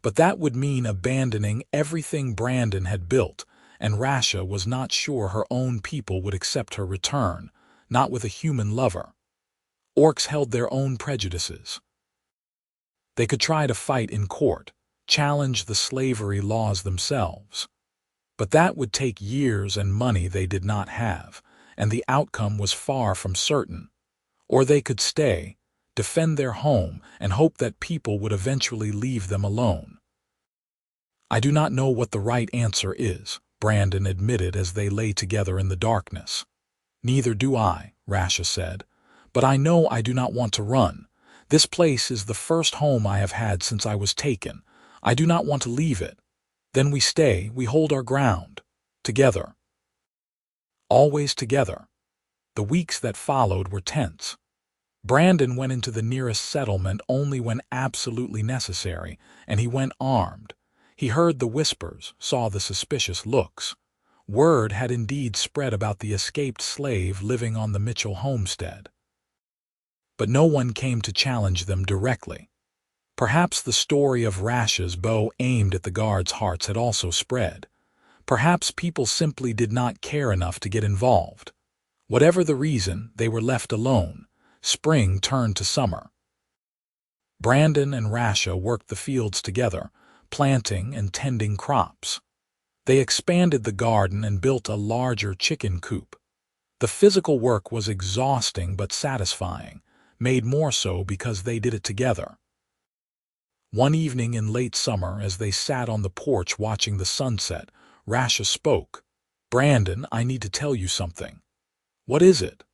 But that would mean abandoning everything Brandon had built, and Rasha was not sure her own people would accept her return, not with a human lover. Orcs held their own prejudices. They could try to fight in court, challenge the slavery laws themselves. But that would take years and money they did not have, and the outcome was far from certain. Or they could stay, defend their home, and hope that people would eventually leave them alone. I do not know what the right answer is, Brandon admitted as they lay together in the darkness. Neither do I, Rasha said. But I know I do not want to run. This place is the first home I have had since I was taken. I do not want to leave it. Then we stay, we hold our ground. Together. Always together. The weeks that followed were tense. Brandon went into the nearest settlement only when absolutely necessary, and he went armed. He heard the whispers, saw the suspicious looks. Word had indeed spread about the escaped slave living on the Mitchell homestead. But no one came to challenge them directly. Perhaps the story of Rash's bow aimed at the guards' hearts had also spread. Perhaps people simply did not care enough to get involved. Whatever the reason, they were left alone. Spring turned to summer. Brandon and Rasha worked the fields together, planting and tending crops. They expanded the garden and built a larger chicken coop. The physical work was exhausting but satisfying, made more so because they did it together. One evening in late summer, as they sat on the porch watching the sunset, Rasha spoke. "Brandon, I need to tell you something." "What is it?"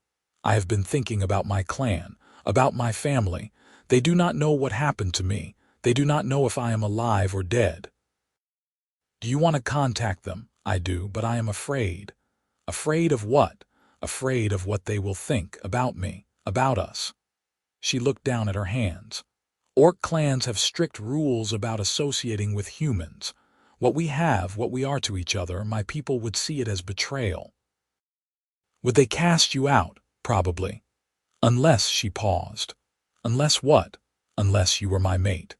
"I have been thinking about my clan, about my family. They do not know what happened to me. They do not know if I am alive or dead." "Do you want to contact them?" "I do, but I am afraid." "Afraid of what?" "Afraid of what they will think about me, about us." She looked down at her hands. "Orc clans have strict rules about associating with humans. What we have, what we are to each other, my people would see it as betrayal." "Would they cast you out?" "Probably." "Unless," she paused. "Unless what?" "Unless you were my mate.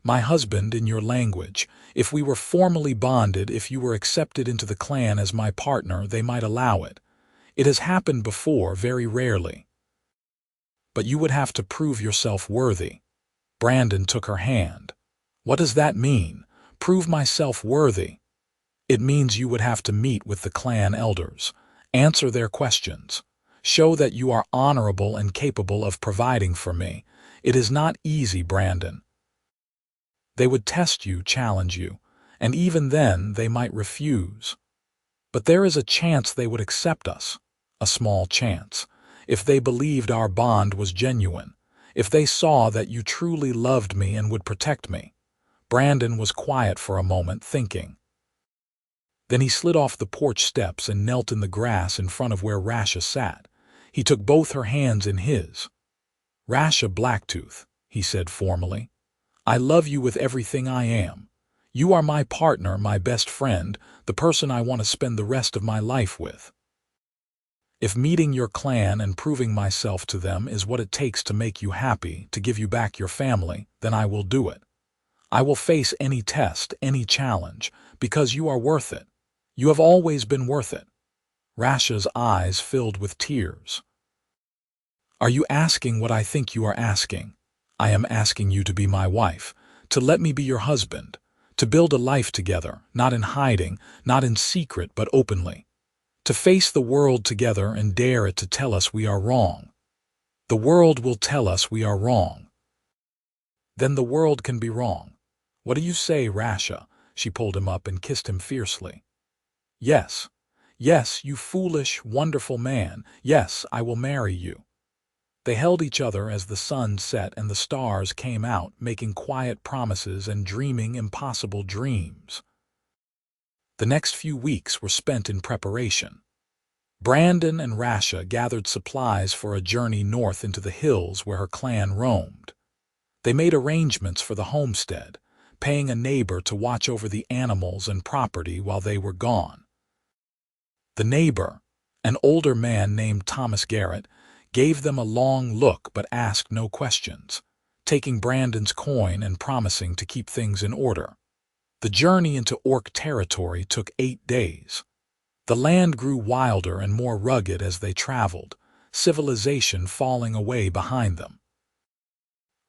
My husband in your language. If we were formally bonded, if you were accepted into the clan as my partner, they might allow it. It has happened before, very rarely. But you would have to prove yourself worthy." Brandon took her hand. "What does that mean? Prove myself worthy?" "It means you would have to meet with the clan elders, answer their questions, show that you are honorable and capable of providing for me. It is not easy, Brandon. They would test you, challenge you, and even then they might refuse. But there is a chance they would accept us, a small chance, if they believed our bond was genuine, if they saw that you truly loved me and would protect me." Brandon was quiet for a moment, thinking. Then he slid off the porch steps and knelt in the grass in front of where Rasha sat. He took both her hands in his. "Rasha Blacktooth," he said formally, "I love you with everything I am. You are my partner, my best friend, the person I want to spend the rest of my life with. If meeting your clan and proving myself to them is what it takes to make you happy, to give you back your family, then I will do it. I will face any test, any challenge, because you are worth it. You have always been worth it." Rasha's eyes filled with tears. "Are you asking what I think you are asking? I am asking you to be my wife, to let me be your husband, to build a life together, not in hiding, not in secret, but openly. To face the world together and dare it to tell us we are wrong. The world will tell us we are wrong. Then the world can be wrong. What do you say, Rasha?" She pulled him up and kissed him fiercely. "Yes, yes, you foolish, wonderful man. Yes, I will marry you." They held each other as the sun set and the stars came out, making quiet promises and dreaming impossible dreams. The next few weeks were spent in preparation. Brandon and Rasha gathered supplies for a journey north into the hills where her clan roamed. They made arrangements for the homestead, paying a neighbor to watch over the animals and property while they were gone. The neighbor, an older man named Thomas Garrett, gave them a long look but asked no questions, taking Brandon's coin and promising to keep things in order. The journey into Orc territory took 8 days. The land grew wilder and more rugged as they traveled, civilization falling away behind them.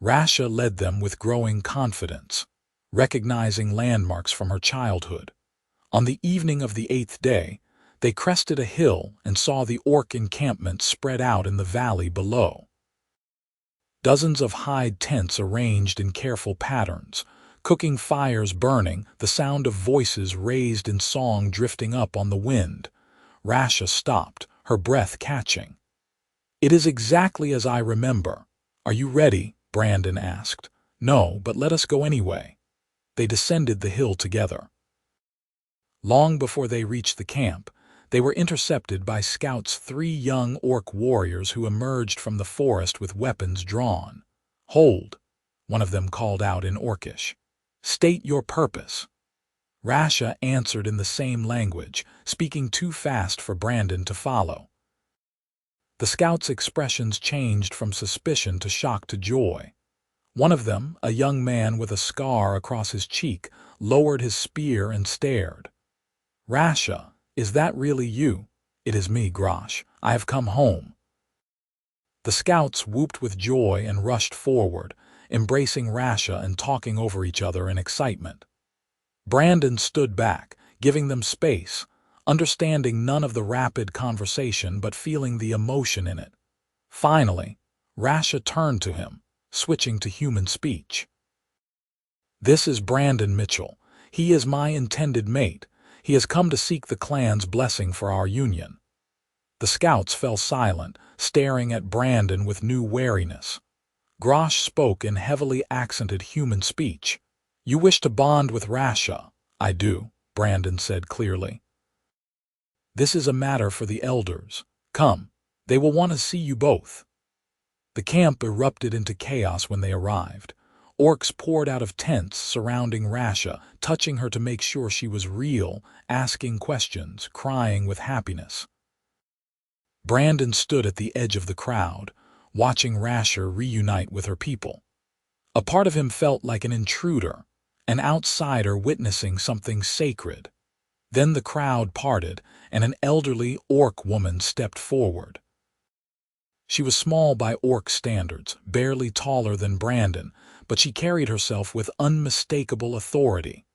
Rasha led them with growing confidence, recognizing landmarks from her childhood. On the evening of the 8th day, they crested a hill and saw the Orc encampment spread out in the valley below. Dozens of hide tents arranged in careful patterns, cooking fires burning, the sound of voices raised in song drifting up on the wind. Rasha stopped, her breath catching. "It is exactly as I remember. Are you ready?" Brandon asked. "No, but let us go anyway." They descended the hill together. Long before they reached the camp, They were intercepted by Scout's 3 young orc warriors who emerged from the forest with weapons drawn. "Hold," one of them called out in Orcish. "State your purpose." Rasha answered in the same language, speaking too fast for Brandon to follow. The scouts' expressions changed from suspicion to shock to joy. One of them, a young man with a scar across his cheek, lowered his spear and stared. "Rasha, is that really you?" "It is me, Grosh. I have come home." The scouts whooped with joy and rushed forward, embracing Rasha and talking over each other in excitement. Brandon stood back, giving them space, understanding none of the rapid conversation but feeling the emotion in it. Finally, Rasha turned to him, switching to human speech. "This is Brandon Mitchell. He is my intended mate. He has come to seek the clan's blessing for our union." The scouts fell silent, staring at Brandon with new wariness. Grosh spoke in heavily accented human speech. "You wish to bond with Rasha?" "I do," Brandon said clearly. "This is a matter for the elders. Come, they will want to see you both." The camp erupted into chaos when they arrived. Orcs poured out of tents surrounding Rasha, touching her to make sure she was real, asking questions, crying with happiness. Brandon stood at the edge of the crowd, watching Rasha reunite with her people. A part of him felt like an intruder, an outsider witnessing something sacred. Then the crowd parted, and an elderly orc woman stepped forward. She was small by orc standards, barely taller than Brandon, but she carried herself with unmistakable authority.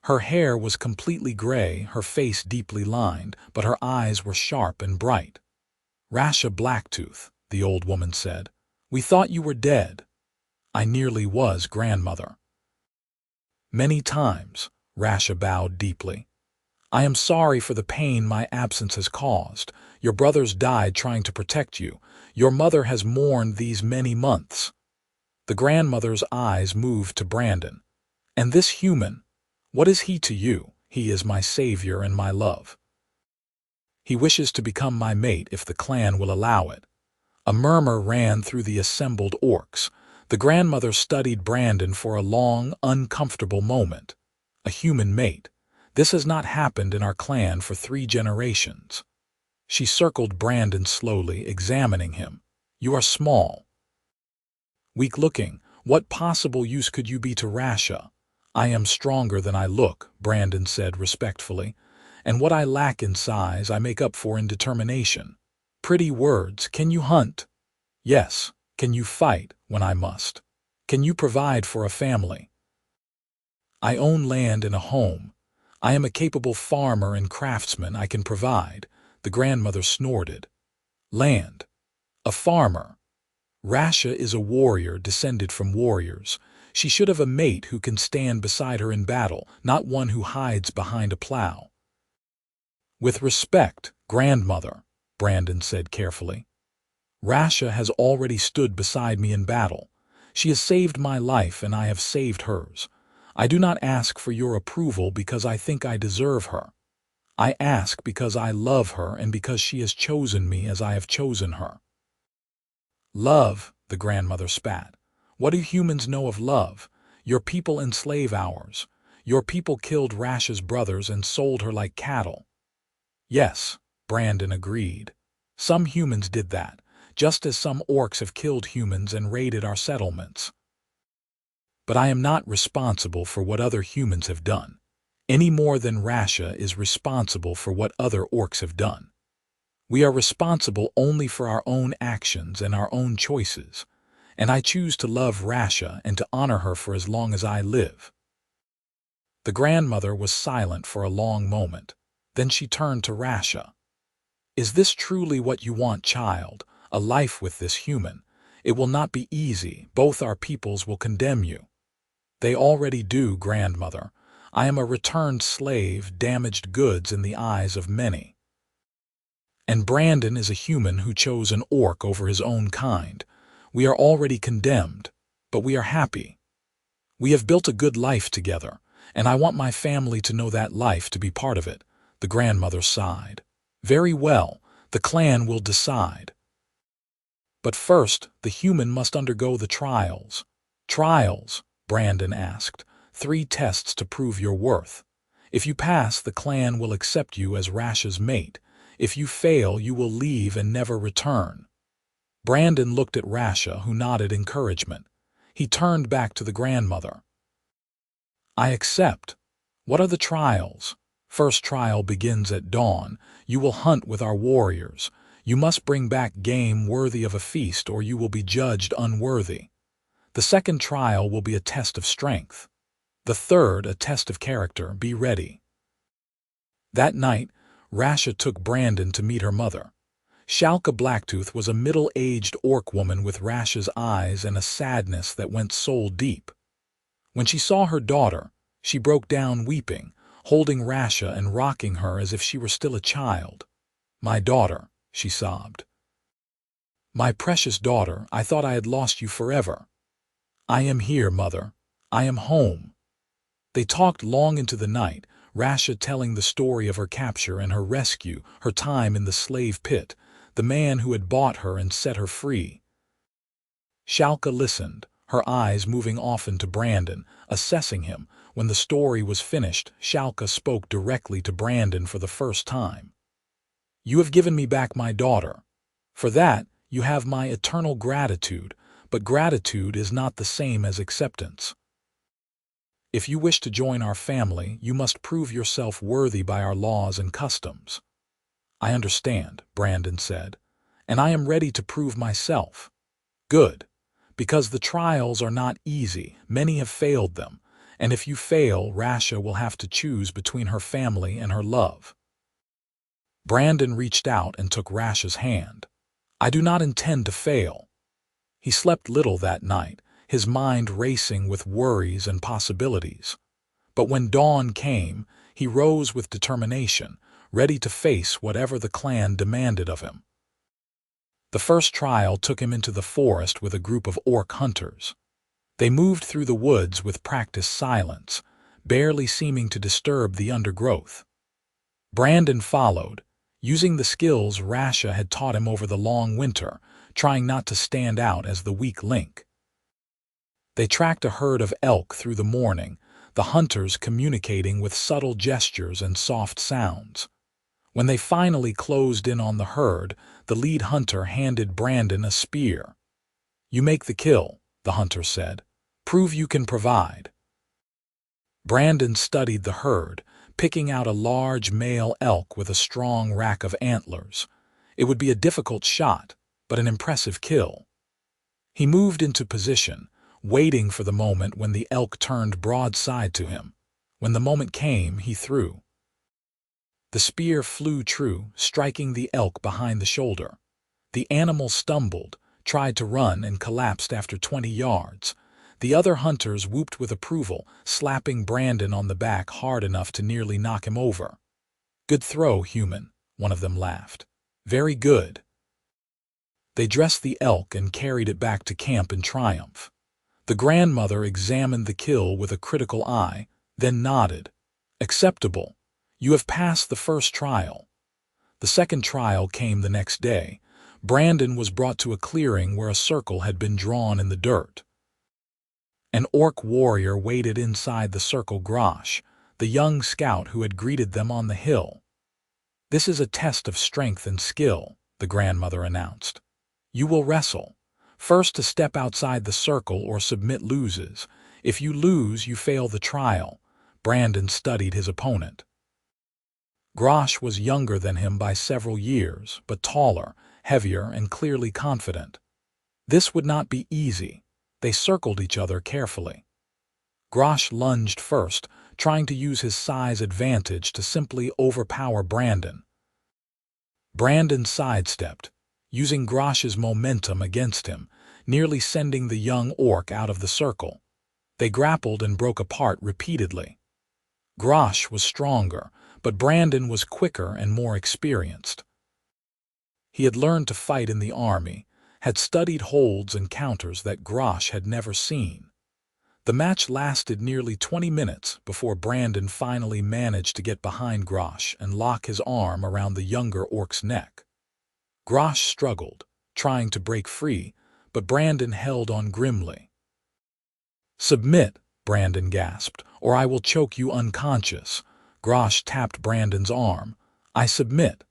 Her hair was completely gray, her face deeply lined, but her eyes were sharp and bright. "Rasha Blacktooth," the old woman said. "We thought you were dead." "I nearly was, grandmother." "Many times," Rasha bowed deeply. "I am sorry for the pain my absence has caused. Your brothers died trying to protect you. Your mother has mourned these many months." The grandmother's eyes moved to Brandon. "And this human, what is he to you?" "He is my savior and my love. He wishes to become my mate if the clan will allow it." A murmur ran through the assembled orcs. The grandmother studied Brandon for a long, uncomfortable moment. "A human mate. This has not happened in our clan for 3 generations." She circled Brandon slowly, examining him. "You are small, weak-looking. What possible use could you be to Rasha?" "I am stronger than I look," Brandon said respectfully. "And what I lack in size I make up for in determination." "Pretty words. Can you hunt?" "Yes." "Can you fight when I must?" "Can you provide for a family?" "I own land and a home. I am a capable farmer and craftsman. I can provide." The grandmother snorted. "Land. A farmer. Rasha is a warrior descended from warriors. She should have a mate who can stand beside her in battle, not one who hides behind a plow." "With respect, grandmother," Brandon said carefully. "Rasha has already stood beside me in battle. She has saved my life and I have saved hers. I do not ask for your approval because I think I deserve her. I ask because I love her and because she has chosen me as I have chosen her." "Love," the grandmother spat. "What do humans know of love? Your people enslave ours. Your people killed Rasha's brothers and sold her like cattle." "Yes," Brandon agreed. "Some humans did that, just as some orcs have killed humans and raided our settlements. But I am not responsible for what other humans have done, any more than Rasha is responsible for what other orcs have done. We are responsible only for our own actions and our own choices, and I choose to love Rasha and to honor her for as long as I live." The grandmother was silent for a long moment. Then she turned to Rasha. "Is this truly what you want, child? A life with this human? It will not be easy. Both our peoples will condemn you." "They already do, grandmother. I am a returned slave, damaged goods in the eyes of many. And Brandon is a human who chose an orc over his own kind. We are already condemned, but we are happy. We have built a good life together, and I want my family to know that life, to be part of it." The grandmother sighed. Very well, the clan will decide. But first, the human must undergo the trials. Trials, Brandon asked. 3 tests to prove your worth. If you pass, the clan will accept you as Rash's mate. If you fail, you will leave and never return. Brandon looked at Rasha, who nodded encouragement. He turned back to the grandmother. I accept. What are the trials? First trial begins at dawn. You will hunt with our warriors. You must bring back game worthy of a feast, or you will be judged unworthy. The second trial will be a test of strength. The third, a test of character. Be ready. That night, Rasha took Brandon to meet her mother. Shalka Blacktooth was a middle-aged orc woman with Rasha's eyes and a sadness that went soul-deep. When she saw her daughter, she broke down weeping, holding Rasha and rocking her as if she were still a child. My daughter, she sobbed. My precious daughter, I thought I had lost you forever. I am here, mother. I am home. They talked long into the night, Rasha telling the story of her capture and her rescue, her time in the slave pit, the man who had bought her and set her free. Shalka listened, her eyes moving often to Brandon, assessing him. When the story was finished, Shalka spoke directly to Brandon for the first time. You have given me back my daughter. For that, you have my eternal gratitude, but gratitude is not the same as acceptance. If you wish to join our family, you must prove yourself worthy by our laws and customs. I understand, Brandon said, and I am ready to prove myself. Good, because the trials are not easy, many have failed them, and if you fail, Rasha will have to choose between her family and her love. Brandon reached out and took Rasha's hand. I do not intend to fail. He slept little that night, his mind racing with worries and possibilities. But when dawn came, he rose with determination, ready to face whatever the clan demanded of him. The first trial took him into the forest with a group of orc hunters. They moved through the woods with practiced silence, barely seeming to disturb the undergrowth. Brandon followed, using the skills Rasha had taught him over the long winter, trying not to stand out as the weak link. They tracked a herd of elk through the morning, the hunters communicating with subtle gestures and soft sounds. When they finally closed in on the herd, the lead hunter handed Brandon a spear. You make the kill, the hunter said. Prove you can provide. Brandon studied the herd, picking out a large male elk with a strong rack of antlers. It would be a difficult shot, but an impressive kill. He moved into position, waiting for the moment when the elk turned broadside to him. When the moment came, he threw. The spear flew true, striking the elk behind the shoulder. The animal stumbled, tried to run, and collapsed after 20 yards. The other hunters whooped with approval, slapping Brandon on the back hard enough to nearly knock him over. Good throw, human, one of them laughed. Very good. They dressed the elk and carried it back to camp in triumph. The grandmother examined the kill with a critical eye, then nodded. Acceptable. You have passed the first trial. The second trial came the next day. Brandon was brought to a clearing where a circle had been drawn in the dirt. An orc warrior waited inside the circle. Grosh, the young scout who had greeted them on the hill. This is a test of strength and skill, the grandmother announced. You will wrestle. First to step outside the circle or submit loses. If you lose, you fail the trial. Brandon studied his opponent. Grosh was younger than him by several years, but taller, heavier, and clearly confident. This would not be easy. They circled each other carefully. Grosh lunged first, trying to use his size advantage to simply overpower Brandon. Brandon sidestepped, using Grosh's momentum against him, nearly sending the young orc out of the circle. They grappled and broke apart repeatedly. Grosh was stronger, but Brandon was quicker and more experienced. He had learned to fight in the army, had studied holds and counters that Grosh had never seen. The match lasted nearly 20 minutes before Brandon finally managed to get behind Grosh and lock his arm around the younger orc's neck. Grosh struggled, trying to break free, but Brandon held on grimly. "Submit," Brandon gasped, "or I will choke you unconscious." Grosh tapped Brandon's arm. "I submit."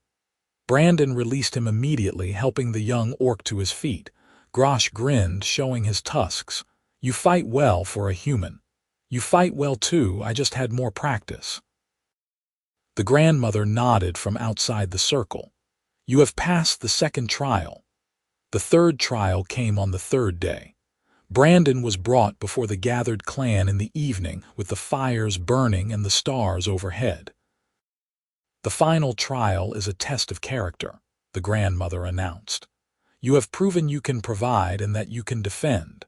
Brandon released him immediately, helping the young orc to his feet. Grosh grinned, showing his tusks. "You fight well for a human." "You fight well too, I just had more practice." The grandmother nodded from outside the circle. "You have passed the second trial." The third trial came on the third day. Brandon was brought before the gathered clan in the evening, with the fires burning and the stars overhead. "The final trial is a test of character," the grandmother announced. "You have proven you can provide and that you can defend.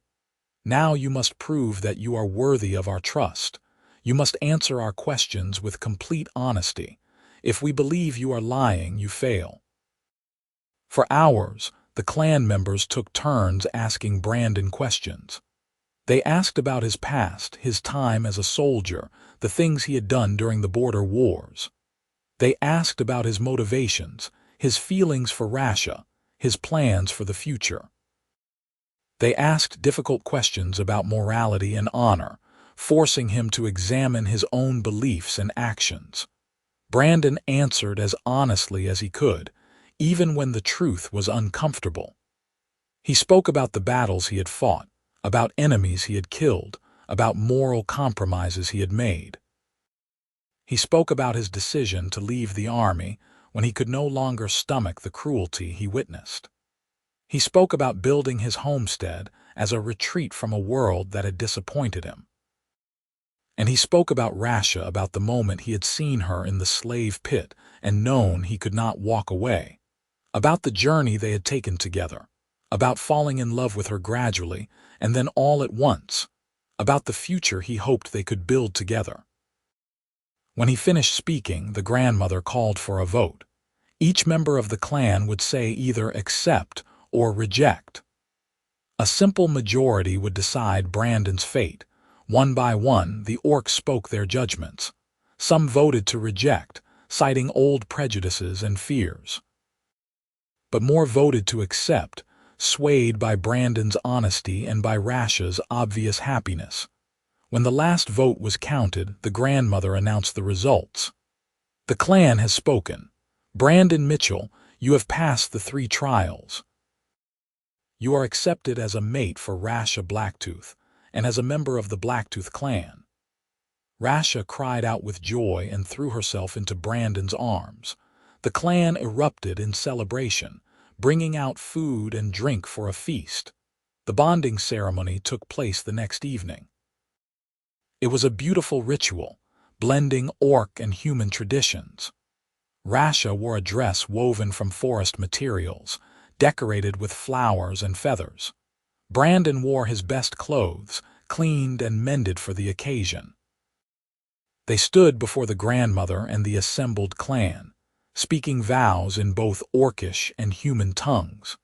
Now you must prove that you are worthy of our trust. You must answer our questions with complete honesty. If we believe you are lying, you fail." For hours, the clan members took turns asking Brandon questions. They asked about his past, his time as a soldier, the things he had done during the border wars. They asked about his motivations, his feelings for Rasha, his plans for the future. They asked difficult questions about morality and honor, forcing him to examine his own beliefs and actions. Brandon answered as honestly as he could, even when the truth was uncomfortable. He spoke about the battles he had fought, about enemies he had killed, about moral compromises he had made. He spoke about his decision to leave the army when he could no longer stomach the cruelty he witnessed. He spoke about building his homestead as a retreat from a world that had disappointed him. And he spoke about Rasha, about the moment he had seen her in the slave pit and known he could not walk away, about the journey they had taken together, about falling in love with her gradually and then all at once, about the future he hoped they could build together. When he finished speaking, the grandmother called for a vote. Each member of the clan would say either accept or reject. A simple majority would decide Brandon's fate. One by one, the orcs spoke their judgments. Some voted to reject, citing old prejudices and fears. But more voted to accept, swayed by Brandon's honesty and by Rasha's obvious happiness. When the last vote was counted, the grandmother announced the results. "The clan has spoken. Brandon Mitchell, you have passed the 3 trials. You are accepted as a mate for Rasha Blacktooth and as a member of the Blacktooth clan." Rasha cried out with joy and threw herself into Brandon's arms. The clan erupted in celebration, bringing out food and drink for a feast. The bonding ceremony took place the next evening. It was a beautiful ritual, blending orc and human traditions. Rasha wore a dress woven from forest materials, decorated with flowers and feathers. Brandon wore his best clothes, cleaned and mended for the occasion. They stood before the grandmother and the assembled clan, speaking vows in both orcish and human tongues.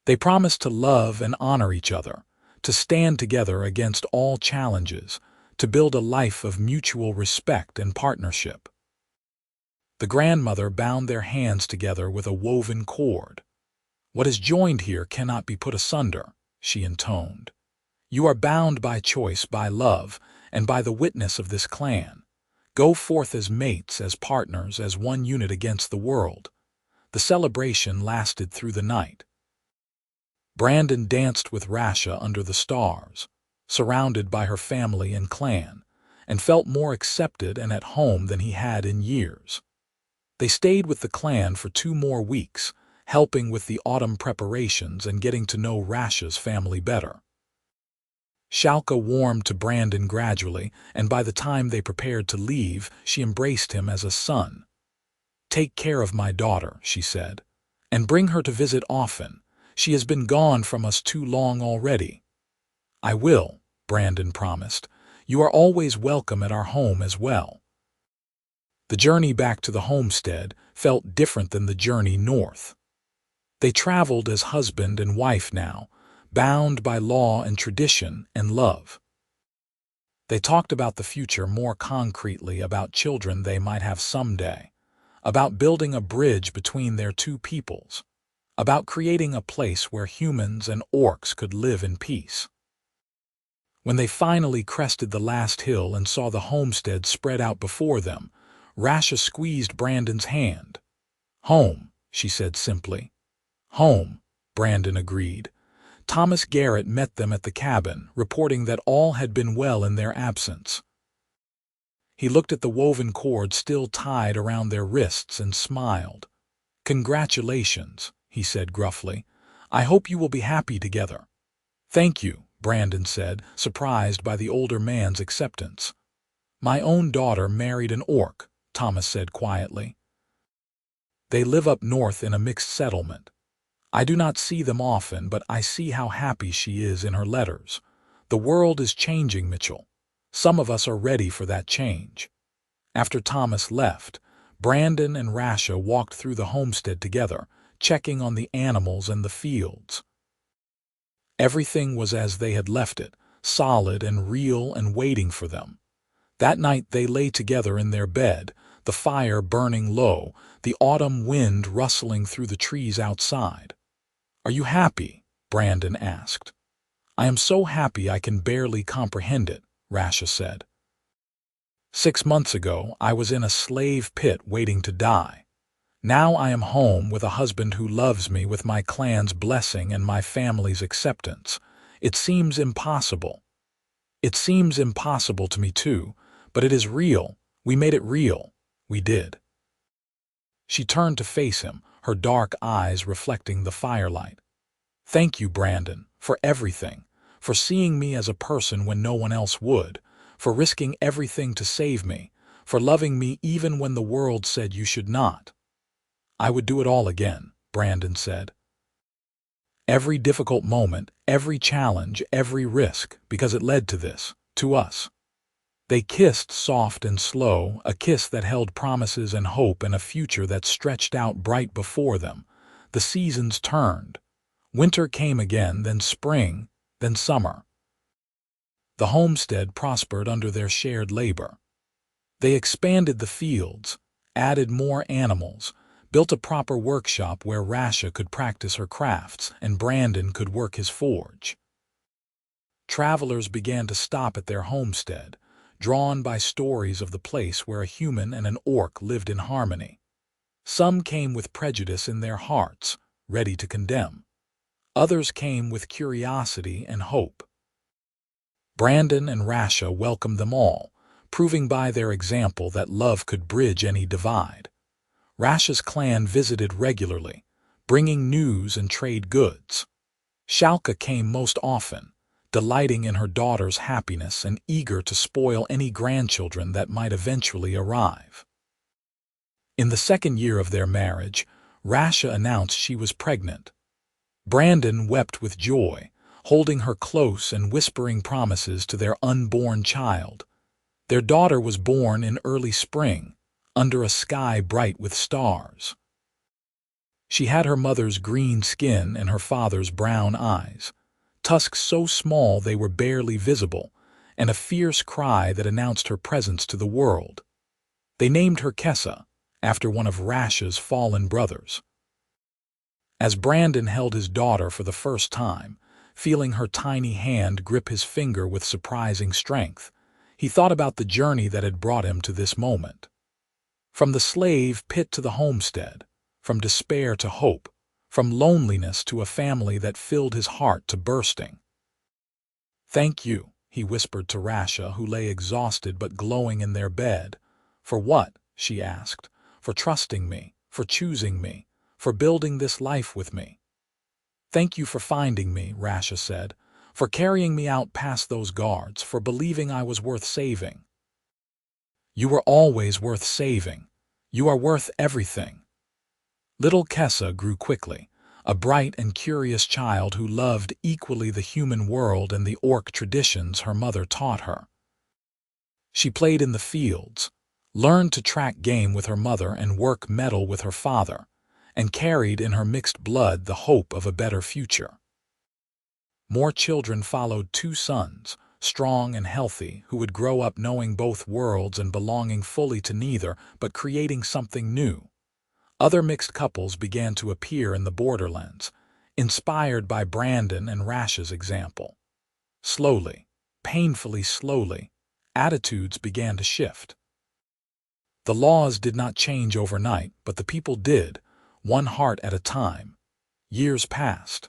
They promised to love and honor each other, to stand together against all challenges, to build a life of mutual respect and partnership. The grandmother bound their hands together with a woven cord. "What is joined here cannot be put asunder," she intoned. "You are bound by choice, by love, and by the witness of this clan. Go forth as mates, as partners, as one unit against the world." The celebration lasted through the night. Brandon danced with Rasha under the stars, surrounded by her family and clan, and felt more accepted and at home than he had in years. They stayed with the clan for 2 more weeks, helping with the autumn preparations and getting to know Rasha's family better. Shalka warmed to Brandon gradually, and by the time they prepared to leave, she embraced him as a son. "Take care of my daughter," she said, "and bring her to visit often. She has been gone from us too long already." "I will," Brandon promised. "You are always welcome at our home as well." The journey back to the homestead felt different than the journey north. They traveled as husband and wife now, bound by law and tradition and love. They talked about the future more concretely, about children they might have someday, about building a bridge between their two peoples, about creating a place where humans and orcs could live in peace. When they finally crested the last hill and saw the homestead spread out before them, Rasha squeezed Brandon's hand. "Home," she said simply. "Home," Brandon agreed. Thomas Garrett met them at the cabin, reporting that all had been well in their absence. He looked at the woven cord still tied around their wrists and smiled. "Congratulations," he said gruffly. "I hope you will be happy together." "Thank you," Brandon said, surprised by the older man's acceptance. "My own daughter married an orc," Thomas said quietly. "They live up north in a mixed settlement. I do not see them often, but I see how happy she is in her letters. The world is changing, Mitchell. Some of us are ready for that change." After Thomas left, Brandon and Rasha walked through the homestead together, checking on the animals and the fields. Everything was as they had left it, solid and real and waiting for them. That night they lay together in their bed, the fire burning low, the autumn wind rustling through the trees outside. "Are you happy?" Brandon asked. "I am so happy I can barely comprehend it," Rasha said. "6 months ago, I was in a slave pit waiting to die. Now I am home with a husband who loves me, with my clan's blessing and my family's acceptance. It seems impossible. It seems impossible to me too, but it is real. We made it real. We did." She turned to face him, her dark eyes reflecting the firelight. "Thank you, Brandon, for everything, for seeing me as a person when no one else would, for risking everything to save me, for loving me even when the world said you should not." "I would do it all again," Brandon said. "Every difficult moment, every challenge, every risk, because it led to this, to us." They kissed soft and slow, a kiss that held promises and hope and a future that stretched out bright before them. The seasons turned. Winter came again, then spring, then summer. The homestead prospered under their shared labor. They expanded the fields, added more animals, built a proper workshop where Rasha could practice her crafts and Brandon could work his forge. Travelers began to stop at their homestead, drawn by stories of the place where a human and an orc lived in harmony. Some came with prejudice in their hearts, ready to condemn. Others came with curiosity and hope. Brandon and Rasha welcomed them all, proving by their example that love could bridge any divide. Rasha's clan visited regularly, bringing news and trade goods. Shalka came most often, delighting in her daughter's happiness and eager to spoil any grandchildren that might eventually arrive. In the 2nd year of their marriage, Rasha announced she was pregnant. Brandon wept with joy, holding her close and whispering promises to their unborn child. Their daughter was born in early spring, under a sky bright with stars. She had her mother's green skin and her father's brown eyes, tusks so small they were barely visible, and a fierce cry that announced her presence to the world. They named her Kessa, after one of Rasha's fallen brothers. As Brandon held his daughter for the first time, feeling her tiny hand grip his finger with surprising strength, he thought about the journey that had brought him to this moment. From the slave pit to the homestead, from despair to hope, from loneliness to a family that filled his heart to bursting. "Thank you," he whispered to Rasha, who lay exhausted but glowing in their bed. "For what?" she asked. "For trusting me, for choosing me, for building this life with me." "Thank you for finding me," Rasha said, "for carrying me out past those guards, for believing I was worth saving." "You were always worth saving. You are worth everything." Little Kessa grew quickly, a bright and curious child who loved equally the human world and the orc traditions her mother taught her. She played in the fields, learned to track game with her mother and work metal with her father, and carried in her mixed blood the hope of a better future. More children followed, 2 sons, strong and healthy, who would grow up knowing both worlds and belonging fully to neither, but creating something new. Other mixed couples began to appear in the borderlands, inspired by Brandon and Rash's example. Slowly, painfully slowly, attitudes began to shift. The laws did not change overnight, but the people did, one heart at a time. Years passed.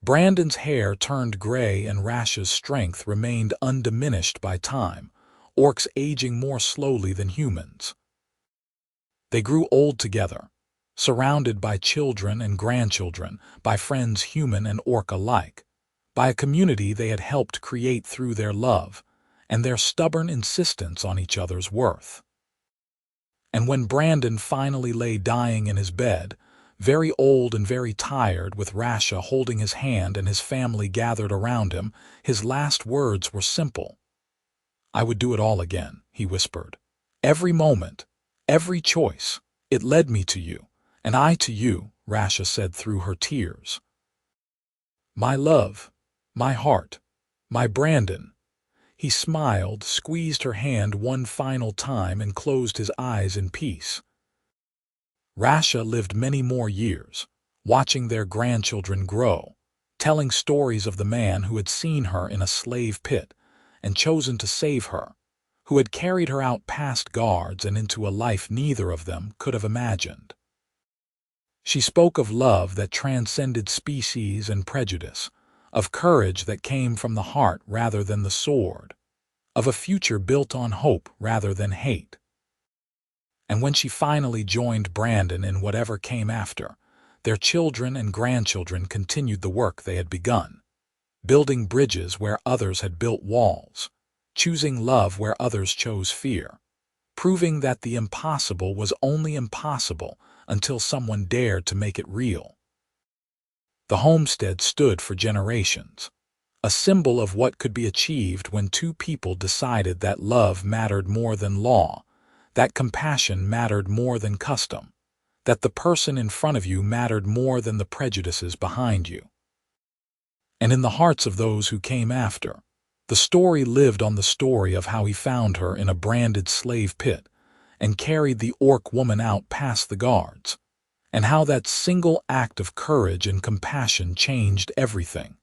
Brandon's hair turned gray and Rash's strength remained undiminished by time, orcs aging more slowly than humans. They grew old together, surrounded by children and grandchildren, by friends human and orc alike, by a community they had helped create through their love and their stubborn insistence on each other's worth. And when Brandon finally lay dying in his bed, very old and very tired, with Rasha holding his hand and his family gathered around him, his last words were simple. "I would do it all again," he whispered. "Every moment, every choice, it led me to you, and I to you," Rasha said through her tears. "My love, my heart, my Brandon." He smiled, squeezed her hand one final time, and closed his eyes in peace. Rasha lived many more years, watching their grandchildren grow, telling stories of the man who had seen her in a slave pit and chosen to save her, who had carried her out past guards and into a life neither of them could have imagined. She spoke of love that transcended species and prejudice, of courage that came from the heart rather than the sword, of a future built on hope rather than hate. And when she finally joined Brandon in whatever came after, their children and grandchildren continued the work they had begun, building bridges where others had built walls, choosing love where others chose fear, proving that the impossible was only impossible until someone dared to make it real. The homestead stood for generations, a symbol of what could be achieved when two people decided that love mattered more than law, that compassion mattered more than custom, that the person in front of you mattered more than the prejudices behind you. And in the hearts of those who came after, the story lived on, the story of how he found her in a branded slave pit and carried the orc woman out past the guards, and how that single act of courage and compassion changed everything.